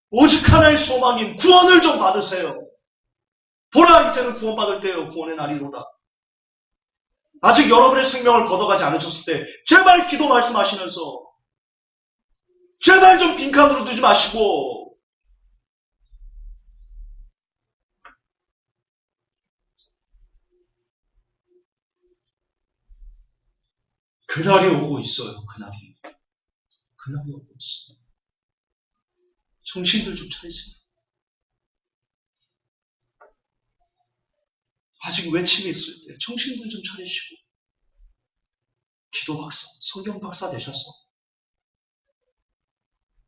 오직 하나의 소망인 구원을 좀 받으세요. 보라 이제는 구원받을 때요. 구원의 날이로다. 아직 여러분의 생명을 걷어가지 않으셨을 때 제발 기도 말씀하시면서 제발 좀 빈칸으로 두지 마시고 그날이 오고 있어요. 그날이 오고 있어요. 정신들 좀 차리세요. 아직 외침이 있을 때 정신들 좀 차리시고 기도 박사, 성경 박사 되셔서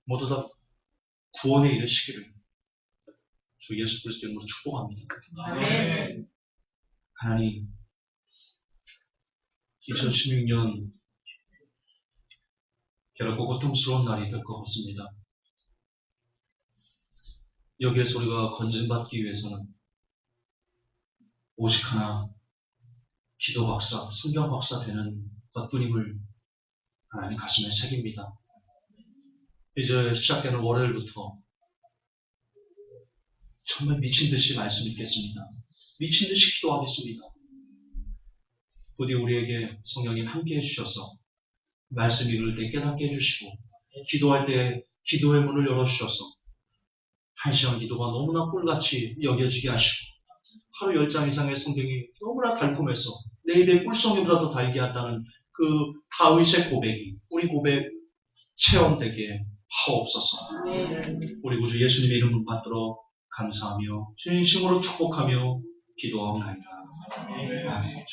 모두 다 구원에 이르시기를 주 예수 그리스도 이름으로 축복합니다. 아멘. 하나님 2016년 괴롭고 고통스러운 날이 될 것 같습니다. 여기에서 우리가 건진받기 위해서는 오직 하나 기도 박사, 성경 박사 되는 것뿐임을 하나님 가슴에 새깁니다. 이제 시작되는 월요일부터 정말 미친 듯이 말씀 읽겠습니다. 미친 듯이 기도하겠습니다. 부디 우리에게 성령님 함께 해주셔서 말씀 읽을 때 깨닫게 해주시고 기도할 때 기도의 문을 열어주셔서 한 시간 기도가 너무나 꿀같이 여겨지게 하시고 하루 10장 이상의 성경이 너무나 달콤해서 내 입에 꿀송이보다도 달게 한다는 그 다윗의 고백이 우리 고백 체험되게 하옵소서. 우리 구주 예수님의 이름을 받들어 감사하며 진심으로 축복하며 기도하옵나이다. 아멘.